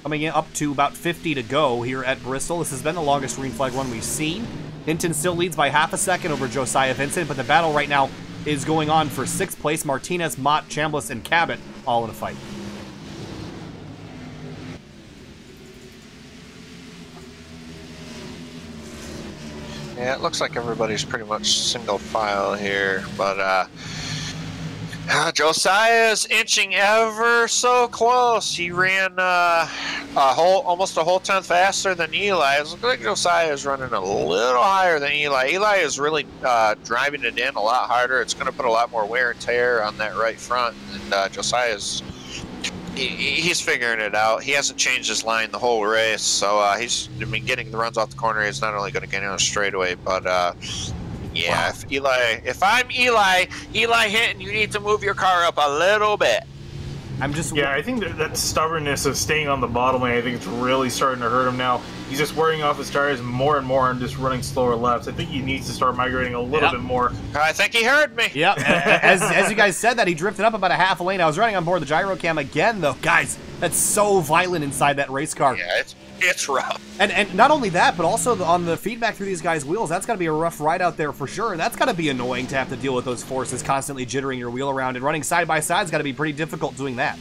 Coming in up to about 50 to go here at Bristol. This has been the longest green flag run we've seen. Hinton still leads by half a second over Josiah Vincent, but the battle right now is going on for 6th place. Martinez, Mott, Chambliss, and Cabot all in a fight. Yeah, it looks like everybody's pretty much single file here, but Josiah's inching ever so close. He ran almost a whole tenth faster than Eli. It looks like Josiah is running a little higher than Eli. Eli is really driving it in a lot harder. It's going to put a lot more wear and tear on that right front, and Josiah's he's figuring it out. He hasn't changed his line the whole race, so he's been getting the runs off the corner. He's not only going to get in on a straightaway, but yeah, wow. If I'm Eli Hinton, you need to move your car up a little bit. Yeah, I think that stubbornness of staying on the bottom lane, I think it's really starting to hurt him now. He's just wearing off his tires more and more and just running slower laps. I think he needs to start migrating a little bit more. I think he heard me. Yep. As you guys said that, he drifted up about a half a lane. I was running on board the gyro cam again, though. Guys, that's so violent inside that race car. Yeah, it's rough. And not only that, but also on the feedback through these guys' wheels, that's got to be a rough ride out there for sure. That's got to be annoying to have to deal with those forces constantly jittering your wheel around, and running side by side's got to be pretty difficult doing that.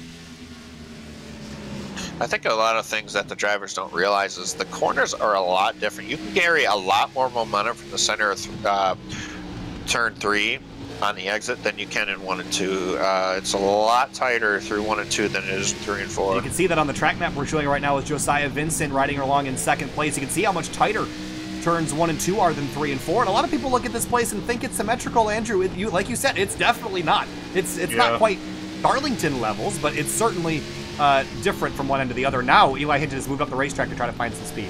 I think a lot of things that the drivers don't realize is the corners are a lot different. You can carry a lot more momentum from the center of turn 3 on the exit than you can in 1 and 2. It's a lot tighter through 1 and 2 than it is 3 and 4. You can see that on the track map we're showing right now with Josiah Vincent riding along in 2nd place. You can see how much tighter turns 1 and 2 are than 3 and 4. And a lot of people look at this place and think it's symmetrical, Andrew. Like you said, it's definitely not. It's not quite Darlington levels, but it's certainly different from one end to the other. Now Eli Hinton has moved up the racetrack to try to find some speed.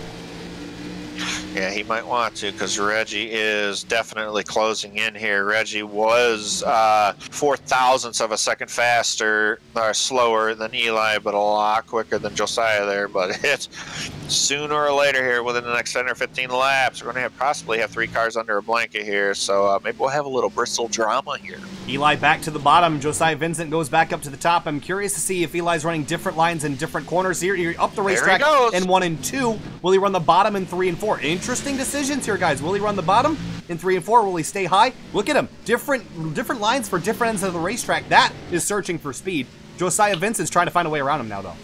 Yeah, he might want to, because Reggie is definitely closing in here. Reggie was 4 thousandths of a second faster or slower than Eli, but a lot quicker than Josiah there. But it's sooner or later here, within the next 10 or 15 laps, we're going to possibly have 3 cars under a blanket here. So maybe we'll have a little Bristol drama here. Eli back to the bottom. Josiah Vincent goes back up to the top. I'm curious to see if Eli's running different lines in different corners here. You're up the racetrack in 1 and 2. Will he run the bottom in 3 and 4? Interesting decisions here, guys. Will he run the bottom in 3 and 4? Will he stay high? Look at him. Different lines for different ends of the racetrack. That is searching for speed. Josiah Vincent's trying to find a way around him now, though.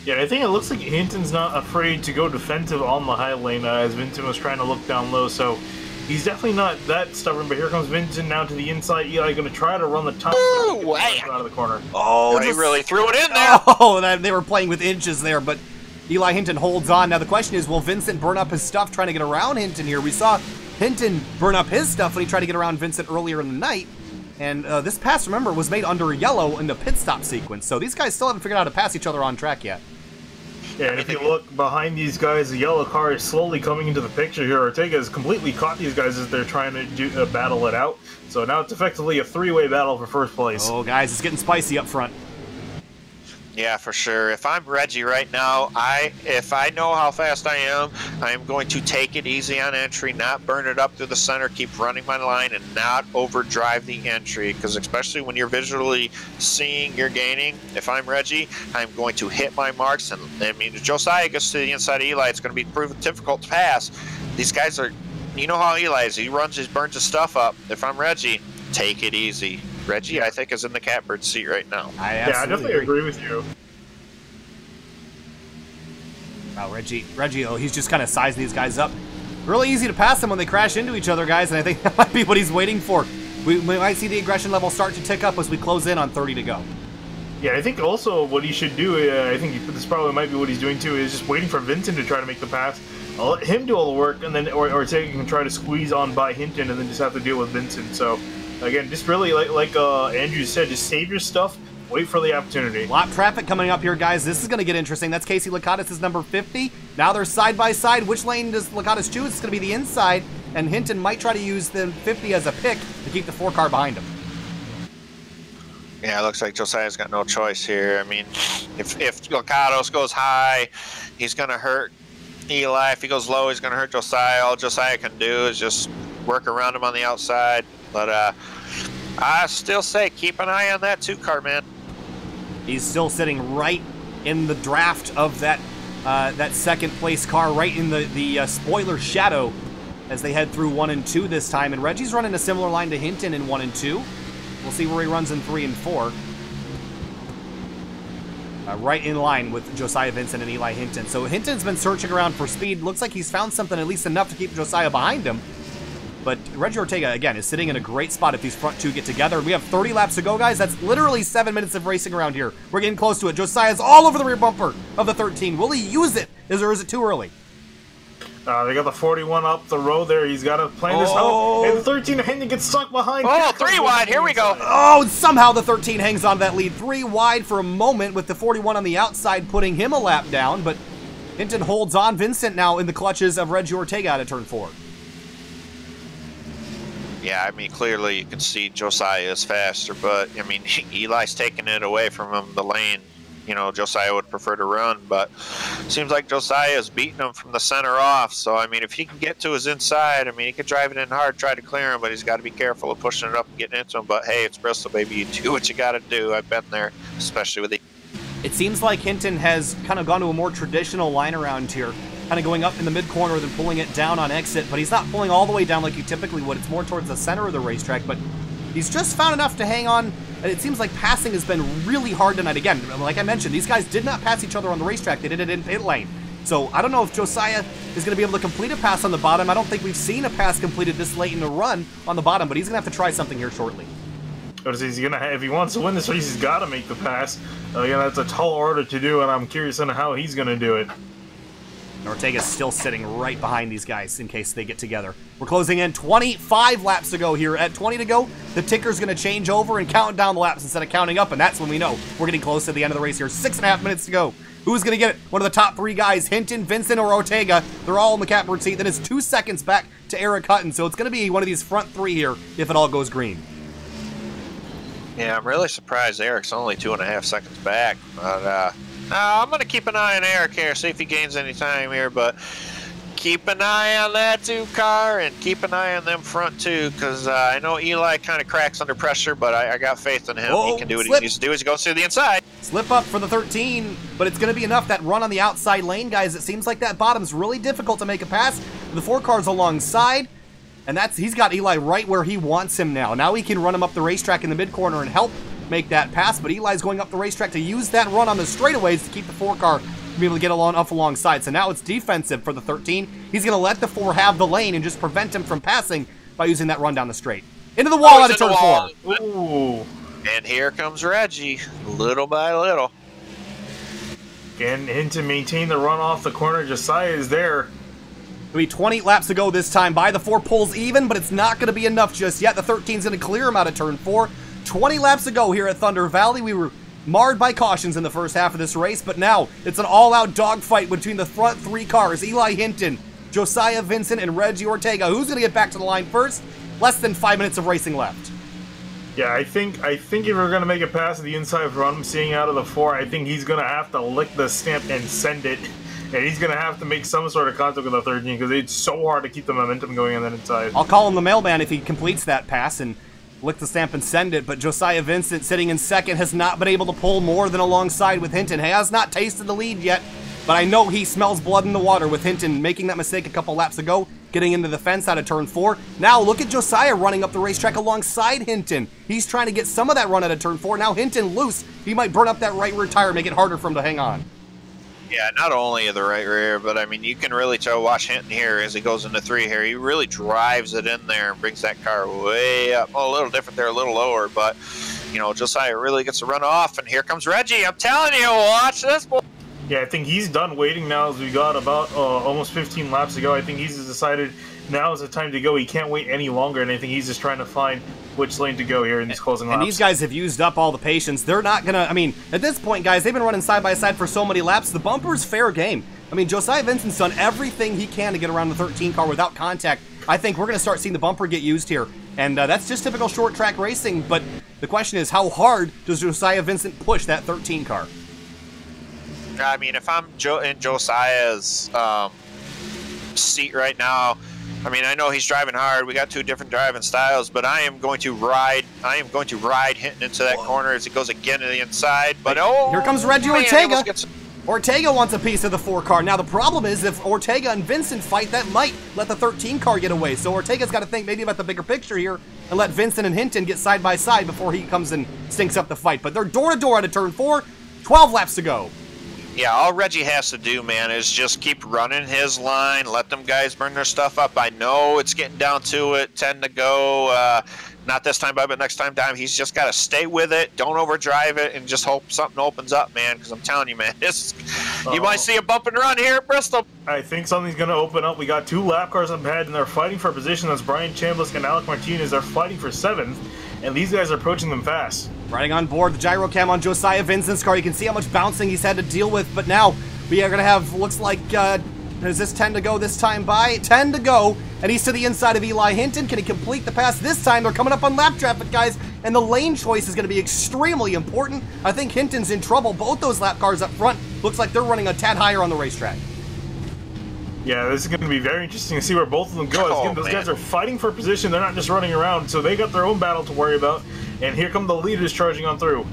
Yeah, I think it looks like Hinton's not afraid to go defensive on the high lane as Vinson was trying to look down low, so he's definitely not that stubborn. But here comes Vinson now to the inside. Eli going to try to run the top out of the corner. Oh, he really threw it in there. Oh, they were playing with inches there, but Eli Hinton holds on. Now the question is, will Vincent burn up his stuff trying to get around Hinton here? We saw Hinton burn up his stuff when he tried to get around Vincent earlier in the night. And this pass, remember, was made under yellow in the pit stop sequence. So these guys still haven't figured out how to pass each other on track yet. Yeah, and if you look behind these guys, the yellow car is slowly coming into the picture here. Ortega has completely caught these guys as they're trying to battle it out. So now it's effectively a 3-way battle for first place. Oh, guys, it's getting spicy up front. Yeah, for sure. If I'm Reggie right now, if I know how fast I am going to take it easy on entry, not burn it up through the center, keep running my line, and not overdrive the entry. Because especially when you're visually seeing you're gaining, if I'm Reggie, I'm going to hit my marks. And I mean, if Josiah gets to the inside of Eli, it's going to be proven difficult to pass. These guys are, you know how Eli is. He burns his stuff up. If I'm Reggie, take it easy. Reggie, I think, is in the catbird seat right now. I definitely agree with you. Wow, Reggie, oh, he's just kind of sizing these guys up. Really easy to pass them when they crash into each other, guys, and I think that might be what he's waiting for. We might see the aggression level start to tick up as we close in on 30 to go. Yeah, I think also what he should do, I think this probably might be what he's doing too, is just waiting for Vincent to try to make the pass. I'll let him do all the work, and then Ortega can try to squeeze on by Hinton and then just have to deal with Vincent. So, again, just really, like Andrew said, just save your stuff, wait for the opportunity. Lap traffic coming up here, guys. This is going to get interesting. That's Casey Lakatos' number 50. Now they're side by side. Which lane does Lakatos choose? It's going to be the inside, and Hinton might try to use the 50 as a pick to keep the 4 car behind him. Yeah, it looks like Josiah's got no choice here. I mean, if Lakatos goes high, he's going to hurt Eli. If he goes low, he's going to hurt Josiah. All Josiah can do is just work around him on the outside. But I still say keep an eye on that 2 car, man. He's still sitting right in the draft of that that second place car, right in the spoiler shadow as they head through 1 and 2 this time. And Reggie's running a similar line to Hinton in 1 and 2. We'll see where he runs in 3 and 4. Right in line with Josiah Vincent and Eli Hinton. So Hinton's been searching around for speed. Looks like he's found something, at least enough to keep Josiah behind him. But Reggie Ortega, again, is sitting in a great spot if these front 2 get together. We have 30 laps to go, guys. That's literally 7 minutes of racing around here. We're getting close to it. Josiah's all over the rear bumper of the 13. Will he use it? Or is it too early? They got the 41 up the road there. He's got to plan this out. And the 13 Hinton gets stuck behind. Oh, 3 wide. Here we go. Oh, somehow the 13 hangs on to that lead. 3 wide for a moment with the 41 on the outside putting him a lap down. But Hinton holds on. Vincent now in the clutches of Reggie Ortega out of turn 4. Yeah, I mean, clearly you can see Josiah is faster, but, I mean, Eli's taking it away from him, the lane. You know, Josiah would prefer to run, but seems like Josiah is beating him from the center off. So, I mean, if he can get to his inside, I mean, he can drive it in hard, try to clear him, but he's got to be careful of pushing it up and getting into him. But, hey, it's Bristol, baby. You do what you got to do. I've been there, especially with the... It seems like Hinton has kind of gone to a more traditional line around here, kind of going up in the mid-corner than pulling it down on exit, but he's not pulling all the way down like you typically would. It's more towards the center of the racetrack, but He's just found enough to hang on, and it seems like passing has been really hard tonight. Again, like I mentioned, these guys did not pass each other on the racetrack. They did it in pit lane. So I don't know if Josiah is going to be able to complete a pass on the bottom. I don't think we've seen a pass completed this late in the run on the bottom, but he's going to have to try something here shortly. If he wants to win this race, he's got to make the pass. Again, that's a tall order to do, and I'm curious on how he's going to do it. Ortega's still sitting right behind these guys in case they get together. We're closing in 25 laps to go here. At 20 to go, the ticker's going to change over and count down the laps instead of counting up, and that's when we know we're getting close to the end of the race here. 6.5 minutes to go. Who's going to get it? One of the top 3 guys, Hinton, Vinson, or Ortega. They're all in the catbird seat. Then it's 2 seconds back to Hutton, so it's going to be one of these front 3 here if it all goes green. Yeah, I'm really surprised Eric's only 2.5 seconds back. But I'm going to keep an eye on Eric here, see if he gains any time here. But keep an eye on that 2 car and keep an eye on them front 2, because I know Eli kind of cracks under pressure, but I got faith in him. He can do what he needs to do as he goes through the inside. Slip up for the 13, but it's going to be enough. That run on the outside lane, guys, it seems like that bottom's really difficult to make a pass. The 4 cars alongside. And he's got Eli right where he wants him now. Now he can run him up the racetrack in the mid-corner and help make that pass, but Eli's going up the racetrack to use that run on the straightaways to keep the 4 car from being able to get up alongside. So now it's defensive for the 13. He's going to let the 4 have the lane and just prevent him from passing by using that run down the straight. Into the wall out of turn 4. Ooh. And here comes Reggie, little by little. And Hinton maintain the run off the corner. Josiah is there. It'll be 20 laps to go this time by the 4 poles even, but it's not going to be enough just yet. The 13's going to clear him out of turn 4. 20 laps to go here at Thunder Valley. We were marred by cautions in the first half of this race, but now it's an all-out dogfight between the front 3 cars. Eli Hinton, Josiah Vincent, and Reggie Ortega. Who's going to get back to the line first? Less than 5 minutes of racing left. Yeah, I think if we're going to make a pass at the inside run, I'm seeing out of the 4, I think he's going to have to lick the stamp and send it. And he's going to have to make some sort of contact with the 13 because it's so hard to keep the momentum going on that inside. I'll call him the mailman if he completes that pass and lick the stamp and send it, but Josiah Vincent sitting in second has not been able to pull more than alongside with Hinton. He has not tasted the lead yet, but I know he smells blood in the water with Hinton making that mistake a couple laps ago, getting into the fence out of turn 4. Now look at Josiah running up the racetrack alongside Hinton. He's trying to get some of that run out of turn 4. Now Hinton loose. He might burn up that right rear tire, make it harder for him to hang on. Yeah, not only the right rear, but I mean, you can really tell, watch Hinton here as he goes into 3 here. He really drives it in there and brings that car way up. Oh, a little different there, a little lower, but, you know, Josiah really gets to run off, and here comes Reggie. I'm telling you, watch this boy. Yeah, I think he's done waiting now as we got about almost 15 laps to go. I think he's decided now is the time to go. He can't wait any longer, and I think he's just trying to find which lane to go here in these closing laps. And these guys have used up all the patience. They're not going to, I mean, at this point, guys, they've been running side by side for so many laps. The bumper's fair game. I mean, Josiah Vincent's done everything he can to get around the 13 car without contact. I think we're going to start seeing the bumper get used here. And that's just typical short track racing. But the question is, how hard does Josiah Vincent push that 13 car? I mean, if I'm in Josiah's seat right now, I mean, I know he's driving hard. We got 2 different driving styles, but I am going to ride Hinton into that corner as he goes again to the inside. But here comes Reggie Ortega. Ortega wants a piece of the 4 car. Now the problem is if Ortega and Vincent fight, that might let the 13 car get away. So Ortega's got to think maybe about the bigger picture here and let Vincent and Hinton get side by side before he comes and stinks up the fight. But they're door to door out of turn 4. 12 laps to go. Yeah, all Reggie has to do, man, is just keep running his line, let them guys burn their stuff up. I know it's getting down to it, 10 to go. Not this time, but next time down, he's just got to stay with it, don't overdrive it, and just hope something opens up, man, because I'm telling you, man, you might see a bump and run here at Bristol. I think something's going to open up. We got 2 lap cars up ahead, and they're fighting for position. That's Brian Chambliss and Alec Martinez. They're fighting for 7th, and these guys are approaching them fast. Riding on board, the gyro cam on Josiah Vincent's car. You can see how much bouncing he's had to deal with, but now we are going to have, looks like, is this 10 to go this time by? 10 to go, and he's to the inside of Eli Hinton. Can he complete the pass this time? They're coming up on lap traffic, guys, and the lane choice is going to be extremely important. I think Hinton's in trouble. Both those lap cars up front looks like they're running a tad higher on the racetrack. Yeah, this is going to be very interesting to see where both of them go. Those guys are fighting for position. They're not just running around, so they got their own battle to worry about. And here come the leaders charging on through.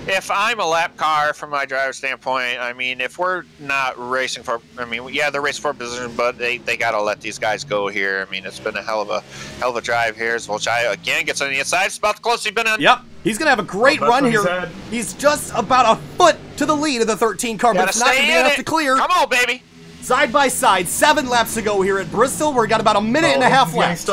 if I'm a lap car from my driver's standpoint, I mean, if we're not racing for, I mean, yeah, they're racing for position, but they got to let these guys go here. I mean, it's been a hell of a drive here. So Josiah again gets on the inside. It's about the closest he's been on. Yep, he's gonna have a great run here. He's just about a foot to the lead of the 13 car, but it's not gonna be enough to clear. Come on, baby. Side by side, 7 laps to go here at Bristol. We've got about a minute and a half left.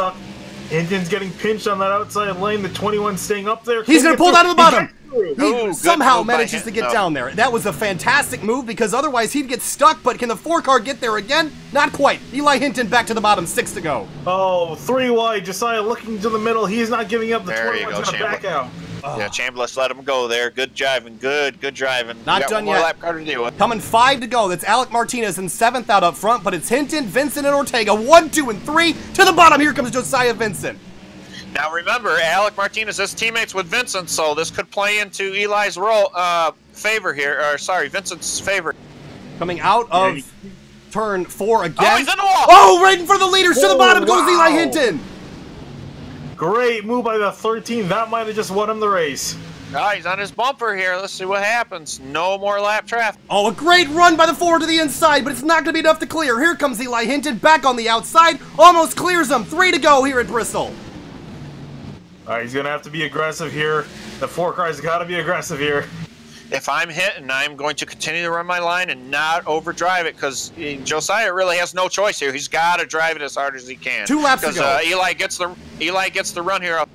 Hinton's getting pinched on that outside lane. The 21 staying up there. He's going to pull down to the bottom. He somehow manages to get down there. That was a fantastic move because otherwise he'd get stuck. But can the 4 car get there again? Not quite. Eli Hinton back to the bottom, 6 to go. Oh, 3 wide. Josiah looking to the middle. He's not giving up. The 21's going to back out. Yeah, Chambliss let him go there. Good driving. Good driving. Not done yet. Lap car to deal with. Coming 5 to go. That's Alec Martinez in 7th out up front, but it's Hinton, Vinson, and Ortega. 1, 2, and 3 to the bottom. Here comes Josiah Vincent. Now remember, Alec Martinez is teammates with Vincent, so this could play into Eli's favor here. Or sorry, Vincent's favor. Coming out of turn 4 again. Oh, he's in the wall. Oh, right in front of the leaders. To the bottom goes Eli Hinton. Great move by the 13. That might have just won him the race. Oh, he's on his bumper here. Let's see what happens. No more lap traffic. Oh, a great run by the 4 to the inside, but it's not going to be enough to clear. Here comes Eli Hinton back on the outside. Almost clears him. 3 to go here at Bristol. All right, he's going to have to be aggressive here. The 4 car's got to be aggressive here. If I'm Hinton, I'm going to continue to run my line and not overdrive it because Josiah really has no choice here. He's got to drive it as hard as he can. 2 laps to go. Eli gets the run here.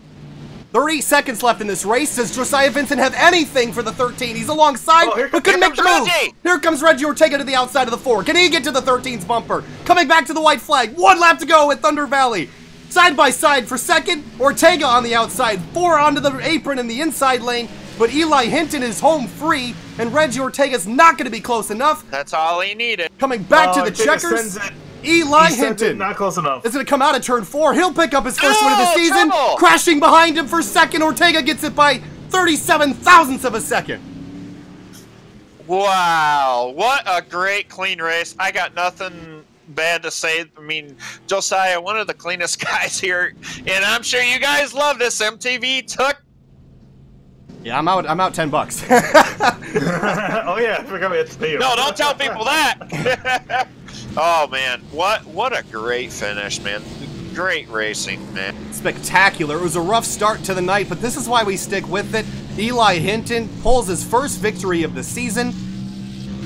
30 seconds left in this race. Does Josiah Vincent have anything for the 13? He's alongside, but couldn't make the move. Here comes Reggie Ortega to the outside of the 4. Can he get to the 13's bumper? Coming back to the white flag. 1 lap to go at Thunder Valley. Side by side for second. Ortega on the outside. 4 onto the apron in the inside lane. But Eli Hinton is home free, and Reggie Ortega's not going to be close enough. That's all he needed. Coming back to the checkers. Eli Hinton not close enough. is going to come out of turn 4. He'll pick up his first win of the season. Crashing behind him for second. Ortega gets it by 37 thousandths of a second. Wow, what a great clean race. I got nothing bad to say. I mean, Josiah, one of the cleanest guys here, and I'm sure you guys love this. MTV took. Yeah, I'm out 10 bucks. Oh yeah, I forgot we had to pay you. No, don't tell people that. Oh man, what a great finish, man. Great racing, man. Spectacular. It was a rough start to the night, but this is why we stick with it. Eli Hinton pulls his first victory of the season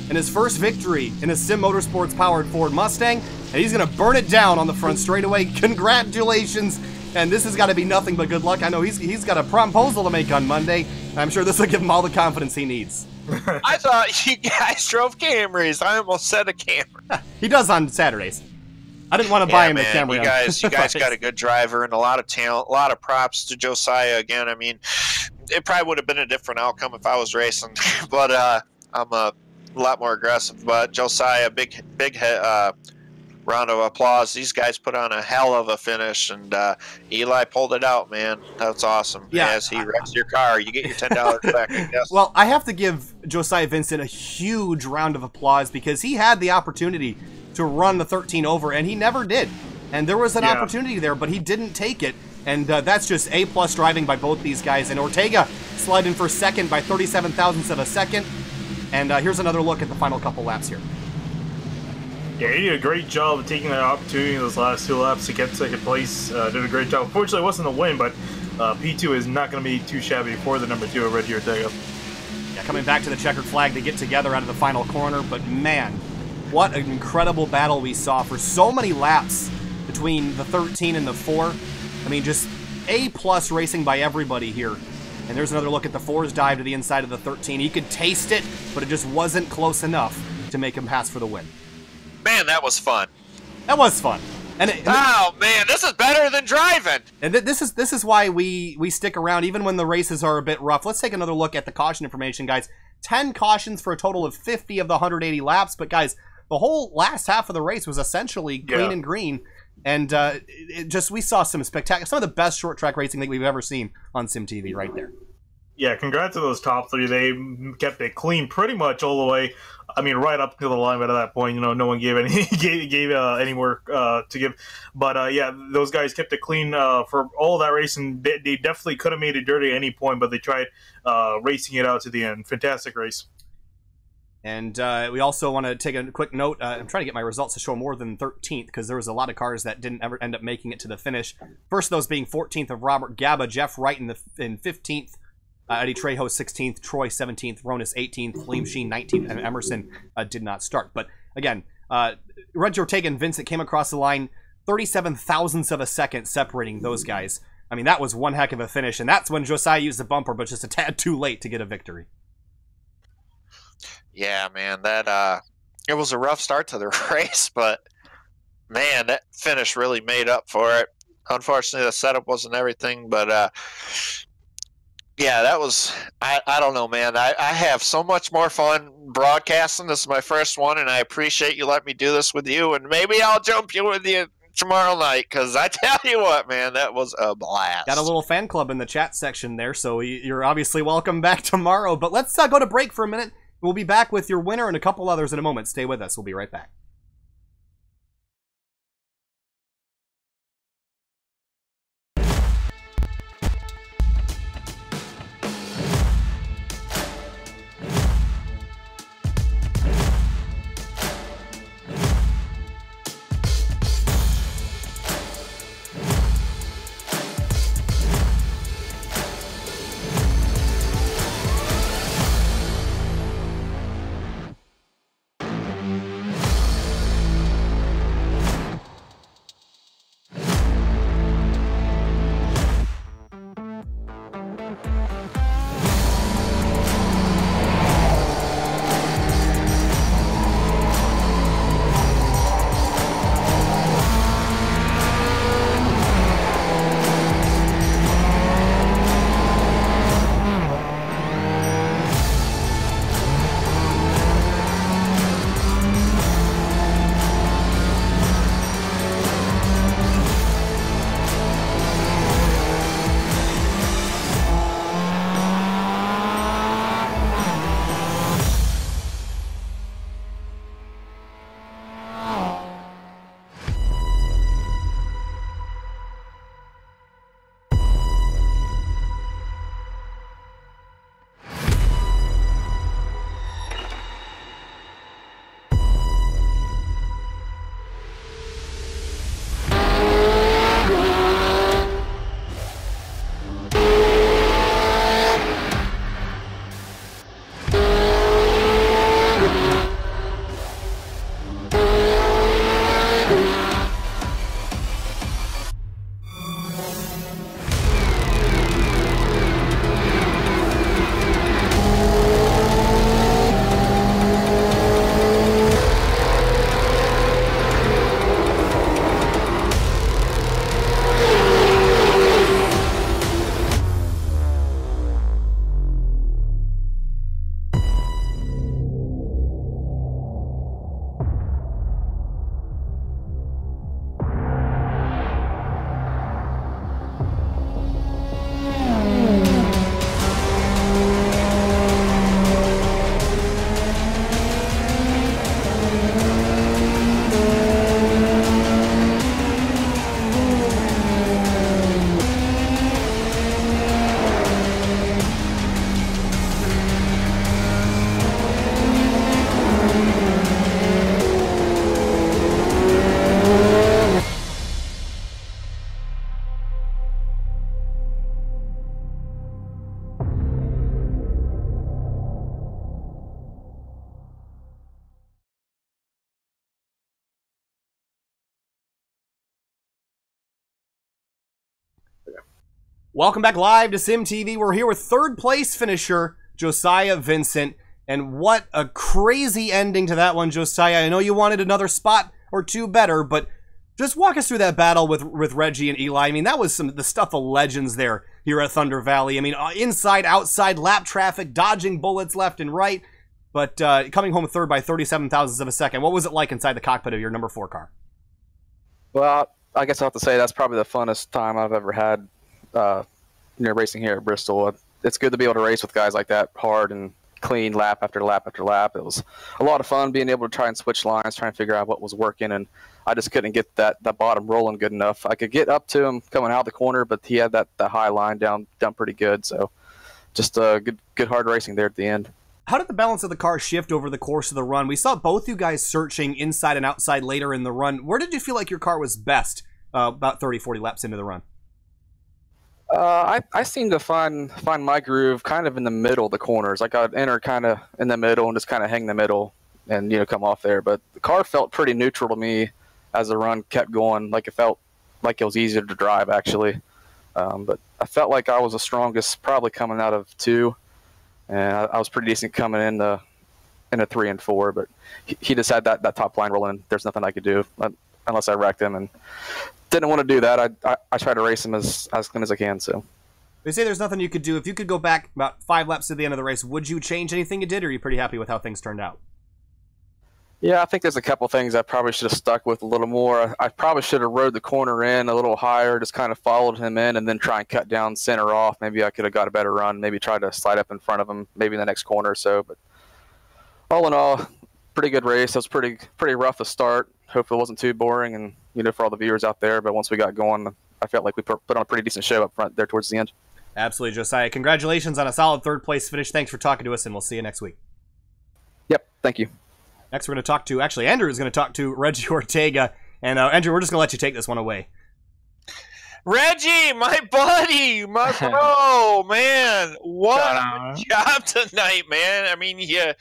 and his first victory in a Sim Motorsports powered Ford Mustang, and he's gonna burn it down on the front straightaway. Congratulations. And this has got to be nothing but good luck. I know he's got a proposal to make on Monday. I'm sure this will give him all the confidence he needs. I thought you guys drove Camrys. I almost said a Camry. He does on Saturdays. I didn't want to buy him a Camry. You guys got a good driver and a lot of talent. A lot of props to Josiah again. I mean, it probably would have been a different outcome if I was racing, but I'm a lot more aggressive. But Josiah, big round of applause. These guys put on a hell of a finish, and Eli pulled it out, man. That's awesome. Yeah. As he wrecks your car, you get your $10 back, I guess. Well, I have to give Josiah Vincent a huge round of applause because he had the opportunity to run the 13 over, and he never did. And there was an opportunity there, but he didn't take it. And that's just A-plus driving by both these guys. And Ortega sliding for second by 37 thousandths of a second. And here's another look at the final couple laps here. Yeah, he did a great job of taking that opportunity in those last 2 laps to get second place. Did a great job. Unfortunately, it wasn't a win, but P2 is not going to be too shabby for the number 2 of Reggie Ortega. Yeah, coming back to the checkered flag, they get together out of the final corner, but man, what an incredible battle we saw for so many laps between the 13 and the 4. I mean, just A-plus racing by everybody here. And there's another look at the 4's dive to the inside of the 13. He could taste it, but it just wasn't close enough to make him pass for the win. Man, that was fun. That was fun. Oh man, this is better than driving. And this is why we stick around even when the races are a bit rough. Let's take another look at the caution information, guys. 10 cautions for a total of 50 of the 180 laps. But guys, the whole last half of the race was essentially clean and green. And we saw some spectacular, some of the best short track racing that we've ever seen on Sim TV right there. Yeah, congrats to those top three. They kept it clean pretty much all the way. I mean, right up to the line, but at that point, no one gave any any more to give. But yeah, those guys kept it clean for all that racing. They definitely could have made it dirty at any point, but they tried racing it out to the end. Fantastic race. And we also want to take a quick note. I'm trying to get my results to show more than 13th because there was a lot of cars that didn't ever end up making it to the finish. First of those being 14th of Robert Gaba, Jeff Wright in 15th, Eddie Trejo 16th, Troy 17th, Ronas 18th, Liam Sheen 19th, and Emerson did not start. But again, Reggie, Ortega, and Vincent came across the line 37 thousandths of a second separating those guys. I mean, that was one heck of a finish, and that's when Josiah used the bumper, but just a tad too late to get a victory. Yeah, man, that it was a rough start to the race, but man, that finish really made up for it. Unfortunately, the setup wasn't everything, but yeah, that was, I don't know, man. I have so much more fun broadcasting. This is my first one, and I appreciate you letting me do this with you, and maybe I'll jump you with you tomorrow night, because I tell you what, man, that was a blast. Got a little fan club in the chat section there, so you're obviously welcome back tomorrow. But let's go to break for a minute. We'll be back with your winner and a couple others in a moment. Stay with us. We'll be right back. Welcome back live to Sim TV. We're here with third place finisher Josiah Vincent. And what a crazy ending to that one, Josiah. I know you wanted another spot or two better, but just walk us through that battle with Reggie and Eli. I mean, that was some of the stuff of legends there here at Thunder Valley. I mean, inside, outside, lap traffic, dodging bullets left and right, but coming home third by 37 thousandths of a second. What was it like inside the cockpit of your number 4 car? Well, I guess I'll have to say that's probably the funnest time I've ever had near racing here at Bristol. it's good to be able to race with guys like that, hard and clean, lap after lap after lap. It was a lot of fun being able to try and switch lines, trying to figure out what was working, and I just couldn't get that bottom rolling good enough. I could get up to him coming out of the corner, but he had that high line down pretty good. So just good hard racing there at the end. How did the balance of the car shift over the course of the run? We saw both you guys searching inside and outside later in the run. Where did you feel like your car was best about 30, 40 laps into the run? I seem to find my groove kind of in the middle of the corners. Like I'd enter kind of in the middle and just kind of hang the middle and, come off there. But the car felt pretty neutral to me as the run kept going. Like it felt like it was easier to drive, actually. But I felt like I was the strongest probably coming out of 2. And I was pretty decent coming in the 3 and 4. But he just had that top line rolling. There's nothing I could do unless I wrecked him. And didn't want to do that. I try to race him as clean as I can. So they say there's nothing you could do. If you could go back about 5 laps to the end of the race, would you change anything you did, or are you pretty happy with how things turned out? Yeah, I think there's a couple things I probably should have stuck with a little more. I probably should have rode the corner in a little higher, just kind of followed him in, and then try and cut down center off. Maybe I could have got a better run. Maybe try to slide up in front of him, maybe in the next corner or so. But all in all, pretty good race. It was pretty rough to start. Hopefully it wasn't too boring, and for all the viewers out there. But once we got going, I felt like we put on a pretty decent show up front there towards the end. Absolutely, Josiah. Congratulations on a solid 3rd place finish. Thanks for talking to us, and we'll see you next week. Yep, thank you. Next, we're going to talk to, actually, Andrew is going to talk to Reggie Ortega. And Andrew, we're just going to let you take this one away. Reggie, my buddy, my bro, man, what a job tonight, man. I mean, you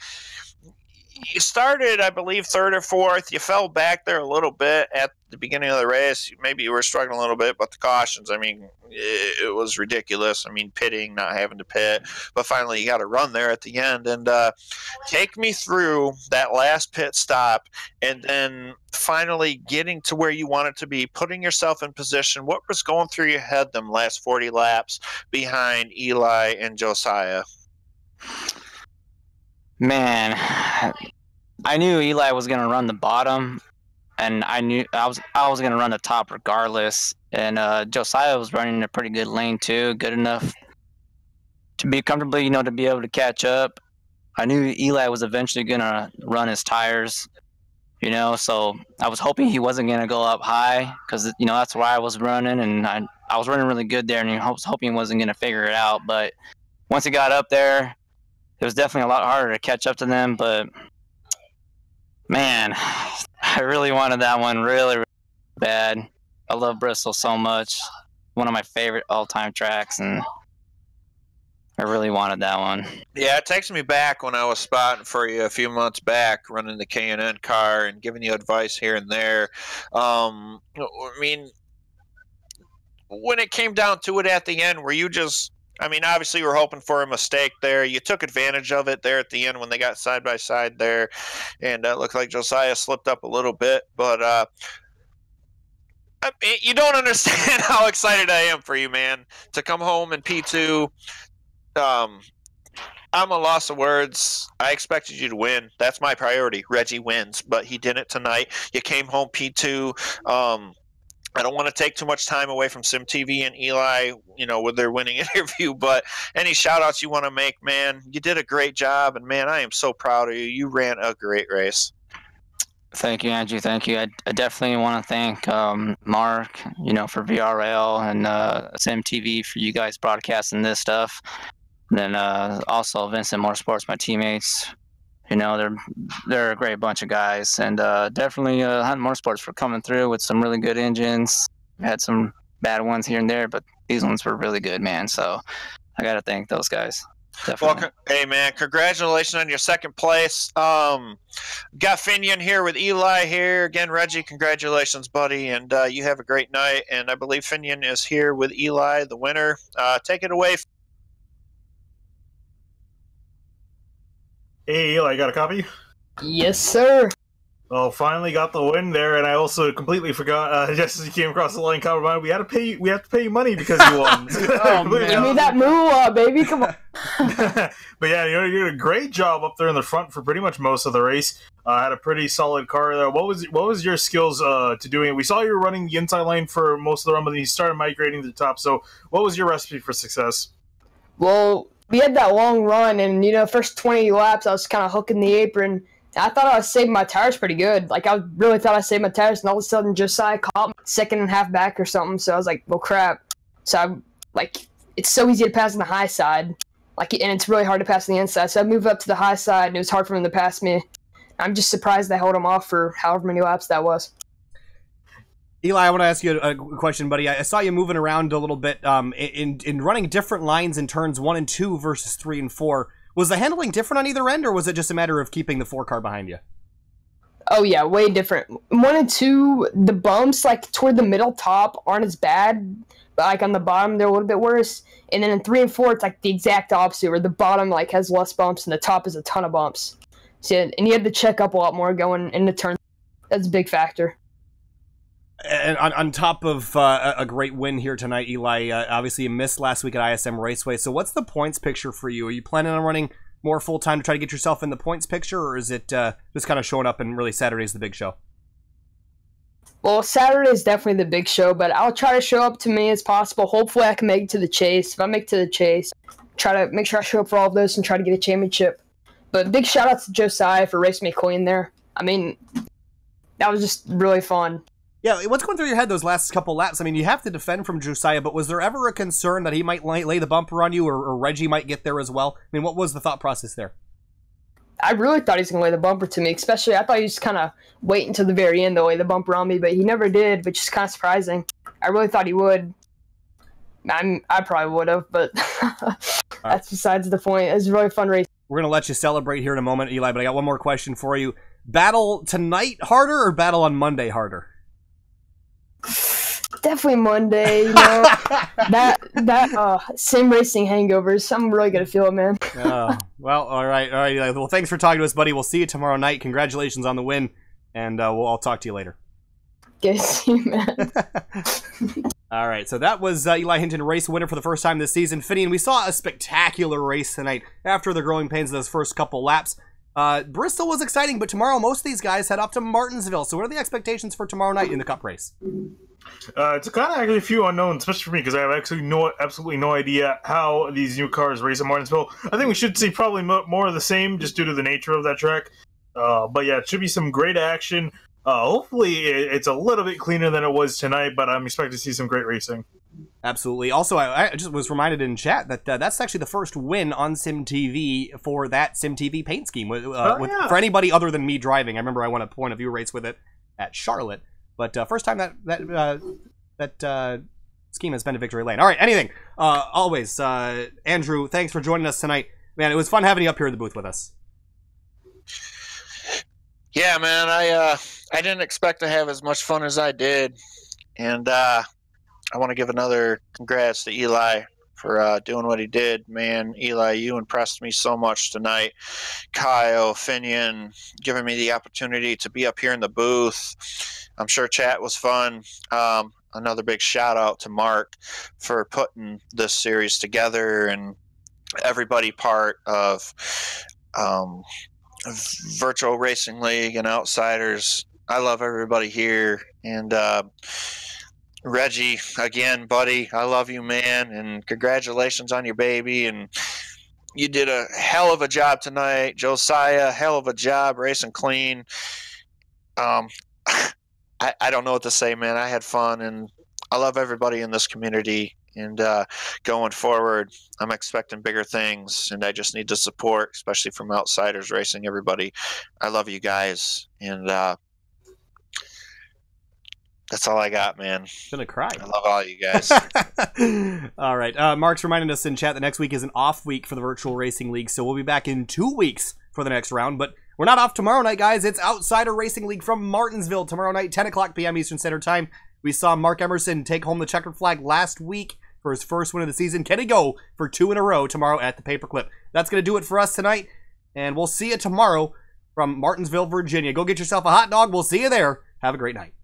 started, I believe, 3rd or 4th. You fell back there a little bit at the beginning of the race. Maybe you were struggling a little bit, but the cautions, I mean, it was ridiculous. I mean, pitting, not having to pit. But finally, you got to run there at the end. And take me through that last pit stop and then finally getting to where you wanted to be, putting yourself in position. What was going through your head them last 40 laps behind Eli and Josiah? Man, I knew Eli was going to run the bottom, and I knew I was going to run the top regardless. And Josiah was running a pretty good lane too, good enough to be comfortably, to be able to catch up. I knew Eli was eventually going to run his tires, so I was hoping he wasn't going to go up high because, that's where I was running, and I was running really good there, and I was hoping he wasn't going to figure it out. But once he got up there, it was definitely a lot harder to catch up to them, but man, I really wanted that one really, really bad. I love Bristol so much. One of my favorite all-time tracks, and I really wanted that one. Yeah, it takes me back when I was spotting for you a few months back, running the K&N car and giving you advice here and there. I mean, when it came down to it at the end, were you just... I mean, obviously, you were hoping for a mistake there. You took advantage of it there at the end when they got side by side there, and it looked like Josiah slipped up a little bit. But I mean, you don't understand how excited I am for you, man, to come home in P2. I'm a loss of words. I expected you to win. That's my priority. Reggie wins, but he didn't tonight. You came home P2. I don't want to take too much time away from SimTV and Eli, with their winning interview, but any shout-outs you want to make, man, you did a great job, and, man, I am so proud of you. You ran a great race. Thank you, Andrew. Thank you. I definitely want to thank Mark, for VRL and SimTV for you guys broadcasting this stuff. And then also Vincent Motorsports, my teammates. They're a great bunch of guys, and definitely Hutton Motorsports for coming through with some really good engines. We had some bad ones here and there, but these ones were really good, man. So I got to thank those guys. Definitely. Well, hey, man, congratulations on your 2nd place. Got Finian here with Eli here. Again, Reggie, congratulations, buddy, and you have a great night. And I believe Finian is here with Eli, the winner. Take it away. Hey, Eli, got a copy? Yes, sir. Well, finally got the win there, and I also completely forgot. Just as you came across the line, we have to pay you money because you won. Oh, man. Give me that moolah, baby! Come on. But yeah, you did a great job up there in the front for pretty much most of the race. Had a pretty solid car there. What was your skills to doing it? We saw you were running the inside lane for most of the run, but then you started migrating to the top. So, what was your recipe for success? Well, we had that long run, and first 20 laps I was kind of hooking the apron. I thought I was saving my tires pretty good. Like, I really thought I saved my tires, and all of a sudden Josiah caught me second and a half back or something. So I was like, well, crap. So it's so easy to pass on the high side, and it's really hard to pass on the inside. So I moved up to the high side, and it was hard for him to pass me. I'm just surprised I held him off for however many laps that was. Eli, I want to ask you a question, buddy. I saw you moving around a little bit in running different lines in turns 1 and 2 versus 3 and 4. Was the handling different on either end, or was it just a matter of keeping the 4 car behind you? Oh, yeah, way different. 1 and 2, the bumps, toward the middle top aren't as bad, but, on the bottom, they're a little bit worse. And then in 3 and 4, it's, the exact opposite, where the bottom, has less bumps, and the top is a ton of bumps. So, and you had to check up a lot more going into turn. That's a big factor. And on top of a great win here tonight, Eli, obviously you missed last week at ISM Raceway. So what's the points picture for you? Are you planning on running more full-time to try to get yourself in the points picture, or is it just kind of showing up and really Saturday's the big show? Well, Saturday is definitely the big show, but I'll try to show up to me as possible. Hopefully I can make it to the chase. If I make it to the chase, try to make sure I show up for all of those and try to get a championship. But big shout-out to Josiah for racing me clean there. I mean, that was just really fun. Yeah, what's going through your head those last couple laps? I mean, you have to defend from Josiah, but was there ever a concern that he might lay the bumper on you, or Reggie might get there as well? I mean, what was the thought process there? I really thought he was going to lay the bumper to me, especially I thought he was kind of waiting until the very end to lay the bumper on me, but he never did, which is kind of surprising. I really thought he would. I probably would have, but that's besides the point. It was a really fun race. We're going to let you celebrate here in a moment, Eli, but I got one more question for you. Battle tonight harder or battle on Monday harder? Definitely Monday, that sim racing hangovers. I'm really gonna feel it, man. Well, all right. Well, thanks for talking to us, buddy. We'll see you tomorrow night. Congratulations on the win, and I'll talk to you later. Okay, see you, man. All right, so that was Eli Hinton, race winner for the first time this season. Finian, we saw a spectacular race tonight after the growing pains of those first couple laps. Bristol was exciting, but tomorrow most of these guys head off to Martinsville. So what are the expectations for tomorrow night in the Cup race? It's kind of actually a few unknowns, especially for me, because I have absolutely no idea how these new cars race at Martinsville. I think we should see probably more of the same, just due to the nature of that track. But yeah, it should be some great action. Hopefully it's a little bit cleaner than it was tonight, but I'm expecting to see some great racing. Absolutely. Also, I just was reminded in chat that that's actually the first win on SimTV for that SimTV paint scheme. For anybody other than me driving. I remember I won a point of view race with it at Charlotte, but first time that scheme has been to victory lane. All right, anything. Always, Andrew, thanks for joining us tonight. Man, it was fun having you up here in the booth with us. Yeah, man, I didn't expect to have as much fun as I did, and I want to give another congrats to Eli for doing what he did. Man, Eli, you impressed me so much tonight. Kyle, Finian, giving me the opportunity to be up here in the booth. I'm sure chat was fun. Another big shout out to Mark for putting this series together, and everybody part of Virtual Racing League and Outsiders. I love everybody here, and Reggie, again, buddy, I love you, man, and congratulations on your baby, and you did a hell of a job tonight. Josiah, hell of a job racing clean. I don't know what to say, man. I had fun, and I love everybody in this community, and going forward, I'm expecting bigger things, and I just need the support, especially from Outsiders Racing, everybody. I love you guys, and that's all I got, man. Gonna cry. I love all you guys. All right. Mark's reminding us in chat that next week is an off week for the Virtual Racing League, so we'll be back in 2 weeks for the next round. But we're not off tomorrow night, guys. It's Outsider Racing League from Martinsville tomorrow night, 10 o'clock p.m. Eastern Standard Time. We saw Mark Emerson take home the checkered flag last week for his first win of the season. Can he go for 2 in a row tomorrow at the Paperclip? That's going to do it for us tonight, and we'll see you tomorrow from Martinsville, Virginia. Go get yourself a hot dog. We'll see you there. Have a great night.